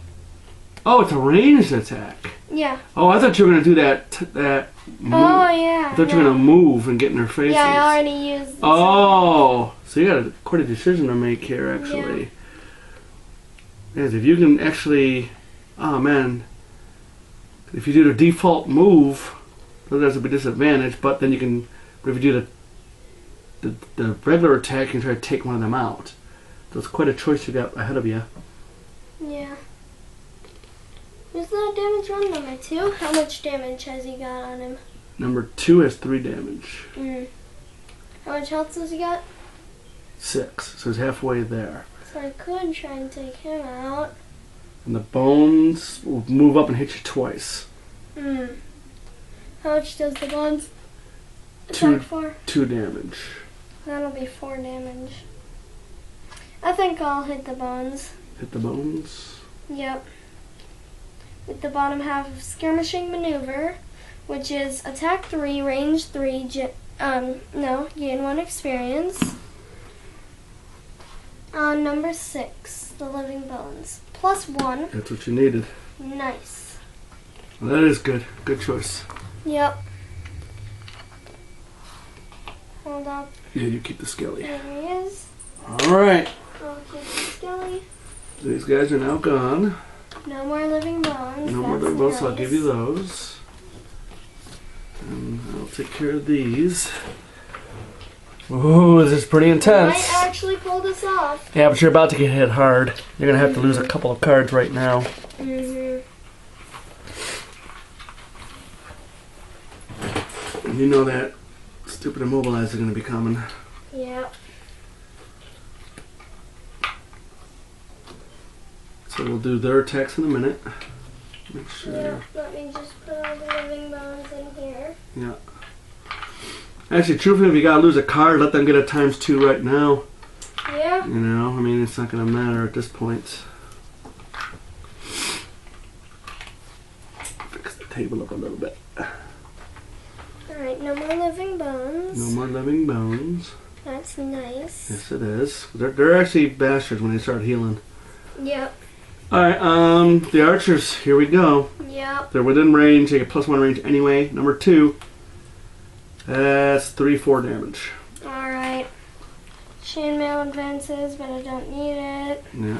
Oh, it's a ranged attack. Yeah. Oh, I thought you were going to do that move. Oh, yeah. I thought you were going to move and get in their faces. Yeah, I already used the Oh, so you got quite a decision to make here, actually. Yes, if you can actually, oh man, if you do the default move, there's a big disadvantage. But then you can, but if you do the regular attack, you can try to take one of them out. So it's quite a choice you got ahead of you. Yeah. Who's that damage on number 2? How much damage has he got on him? Number 2 has 3 damage. How much health does he got? 6, so he's halfway there. So I could try and take him out. And the bones will move up and hit you twice. How much does the bones Two- attack for? 2 damage. That'll be 4 damage. I think I'll hit the bones. Hit the bones. Yep. With the bottom half of Skirmishing Maneuver, which is attack 3, range 3, gain 1 experience. Number 6, the Living Bones. +1. That's what you needed. Nice. Well, that is good. Good choice. Yep. Hold up. Yeah, you keep the skelly. There he is. Alright. I'll keep the skelly. These guys are now gone. No more living bones. No more That's living bones, so I'll nice. give you those. And I'll take care of these. Ooh, this is pretty intense. Might actually pull this off. Yeah, but you're about to get hit hard. You're going to have to lose a couple of cards right now. Mm-hmm. And you know that stupid immobilizer is going to be coming. Yep. So we'll do their attacks in a minute. Make sure. Yeah, let me just put all the living bones in here. Yeah. Actually, truthfully, if you gotta lose a card, let them get a ×2 right now. Yeah. You know, I mean, it's not gonna matter at this point. Fix the table up a little bit. Alright, no more living bones. No more living bones. That's nice. Yes, it is. They're actually bastards when they start healing. Yep. Alright, the archers, here we go. Yep. They're within range, they get +1 range anyway. Number 2. That's 3/4 damage. Alright. Chainmail advances, but I don't need it. Yeah.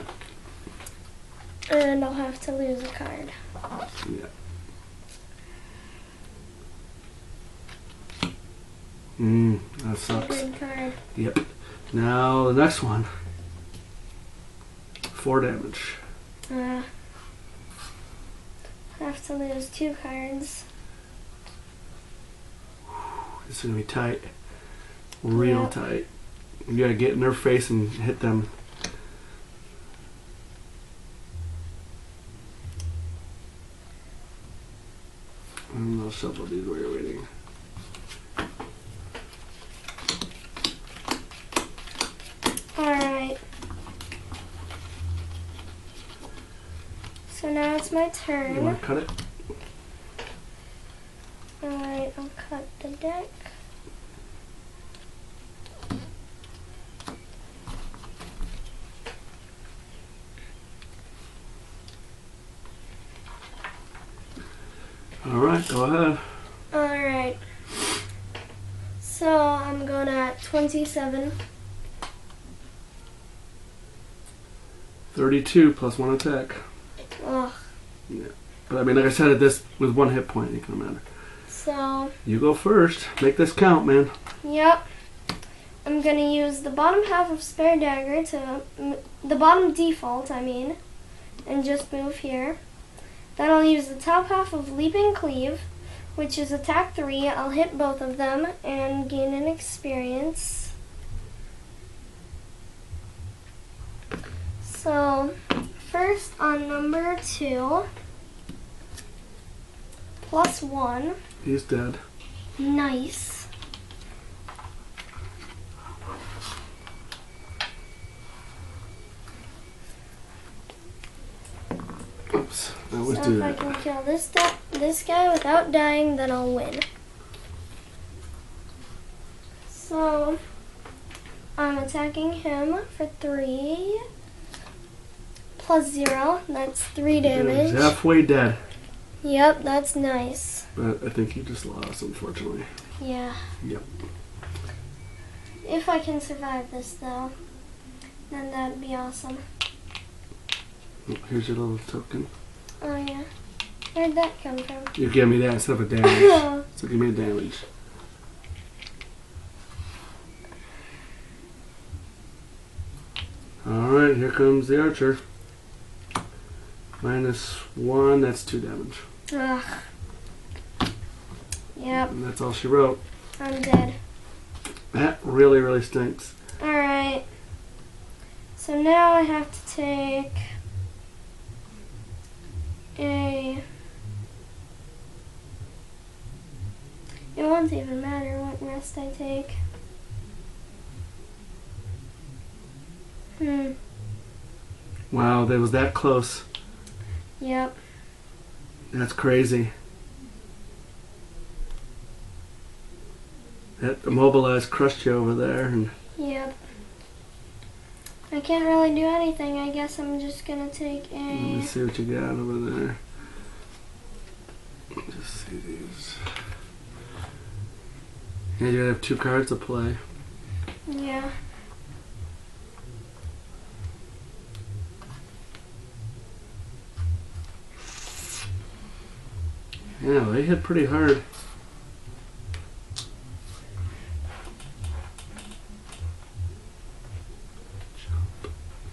And I'll have to lose a card. Yeah. That sucks. Good card. Yep. Now the next one. 4 damage. Have to lose 2 cards. This is gonna be tight. Real Yep. tight. You gotta get in their face and hit them. And I'll shuffle these while you're waiting. Alright. So now it's my You turn. wanna cut it? Alright, I'll cut the deck. Alright, go ahead. Alright. So I'm going at 27. 32 +1 attack. Ugh. Yeah. But I mean, like I said, this with 1 hit point, it can matter. So, You go first. Make this count, man. yep. I'm going to use the bottom half of Spare Dagger to, the bottom default, I mean, and just move here. Then I'll use the top half of Leaping Cleave, which is attack 3. I'll hit both of them and gain an experience. So, first on number 2, +1. He's dead. Nice. Let's So do if I that. can kill this guy without dying, then I'll win. So I'm attacking him for 3 plus 0. That's 3 damage. He's halfway dead. Yep, that's nice. But I think he just lost, unfortunately. Yeah. Yep. If I can survive this, though, then that'd be awesome. Oh, here's your little token. Oh, yeah. Where'd that come from? You gave me that instead of a damage. So give me a damage. Alright, here comes the archer. -1, that's 2 damage. Ugh. Yep, And that's all she wrote. I'm dead. That really, really stinks. Alright. So now I have to take a... It won't even matter what rest I take. Wow, that was that close. Yep. That's crazy. That immobilized crushed you over there. And Yep. I can't really do anything. I guess I'm just gonna take let me a... see what you got over there. Just see these. Yeah, you have 2 cards to play. Yeah. Yeah, they hit pretty hard.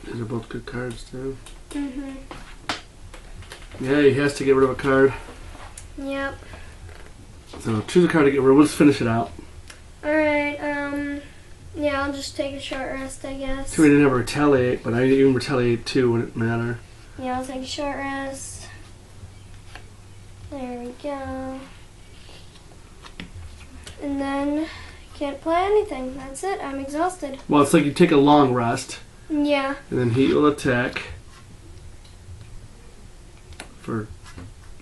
These are both good cards too. Mhm. Yeah, he has to get rid of a card. Yep. So choose a card to get rid of. We'll just finish it out. Alright, yeah, I'll just take a short rest, I guess. So we didn't have a retaliate, but I didn't even retaliate too when it mattered. Yeah, I'll take a short rest. There we go. And then, can't play anything. That's it, I'm exhausted. Well, it's like you take a long rest, Yeah. and then he will attack for...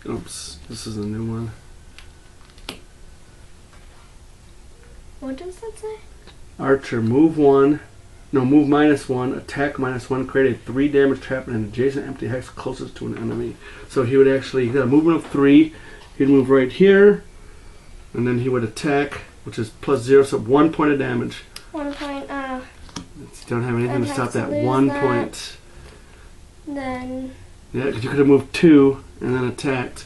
Oops, this is a new one. What does that say? Archer, move -1, attack -1, create a 3 damage trap in an adjacent empty hex closest to an enemy. So he would actually, he got a movement of 3, he'd move right here, and then he would attack, which is +0, so 1 point of damage. 1 point, You don't have anything I'd to have stop to that lose 1 that. point. then, Yeah, because you could have moved 2 and then attacked.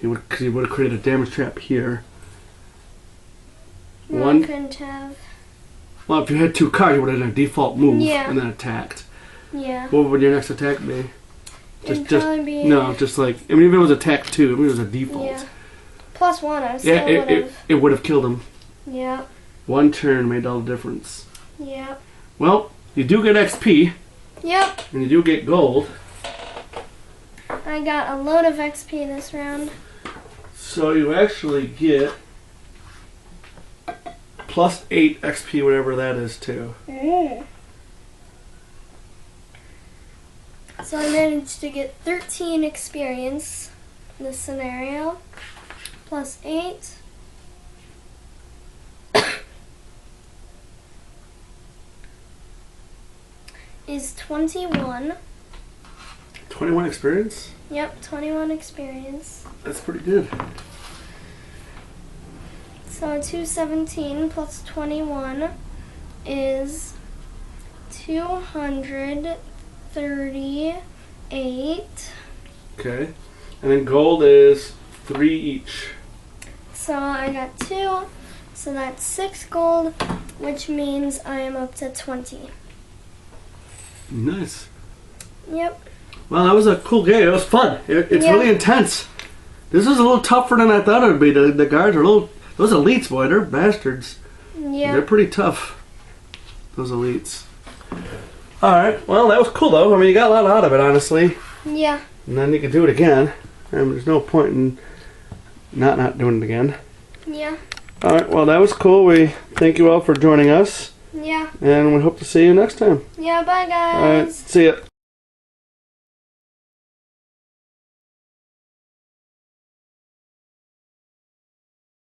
Because he would have created a damage trap here. no, One- I couldn't have. Well, if you had 2 cards, you would have done a default move Yeah. and then attacked. Yeah. What would your next attack be? It'd probably be... No, just like, I mean, if it was attack 2, I mean, it was a default. Yeah. +1, I Yeah, still would have. it would have killed him. Yeah. 1 turn made all the difference. Yep. Well, you do get XP, Yep. and you do get gold. I got a load of XP this round. So you actually get +8 XP, whatever that is, too. So I managed to get 13 experience in this scenario. +8. is 21. 21 experience? Yep, 21 experience. That's pretty good. So 217 plus 21 is 238. Okay. And then gold is 3 each. So I got 2, so that's 6 gold, which means I am up to 20. Nice. Yep. Well, that was a cool game. It was fun. It's Yeah. really intense. This is a little tougher than I thought it would be. The guards are a little... Those elites, boy, they're bastards. Yeah. They're pretty tough, those elites. Alright, well, that was cool, though. I mean, you got a lot out of it, honestly. Yeah. And then you can do it again. There's no point in not doing it again. Yeah. Alright, well, that was cool. We thank you all for joining us. Yeah. And we hope to see you next time. Yeah, bye guys. Alright, see ya.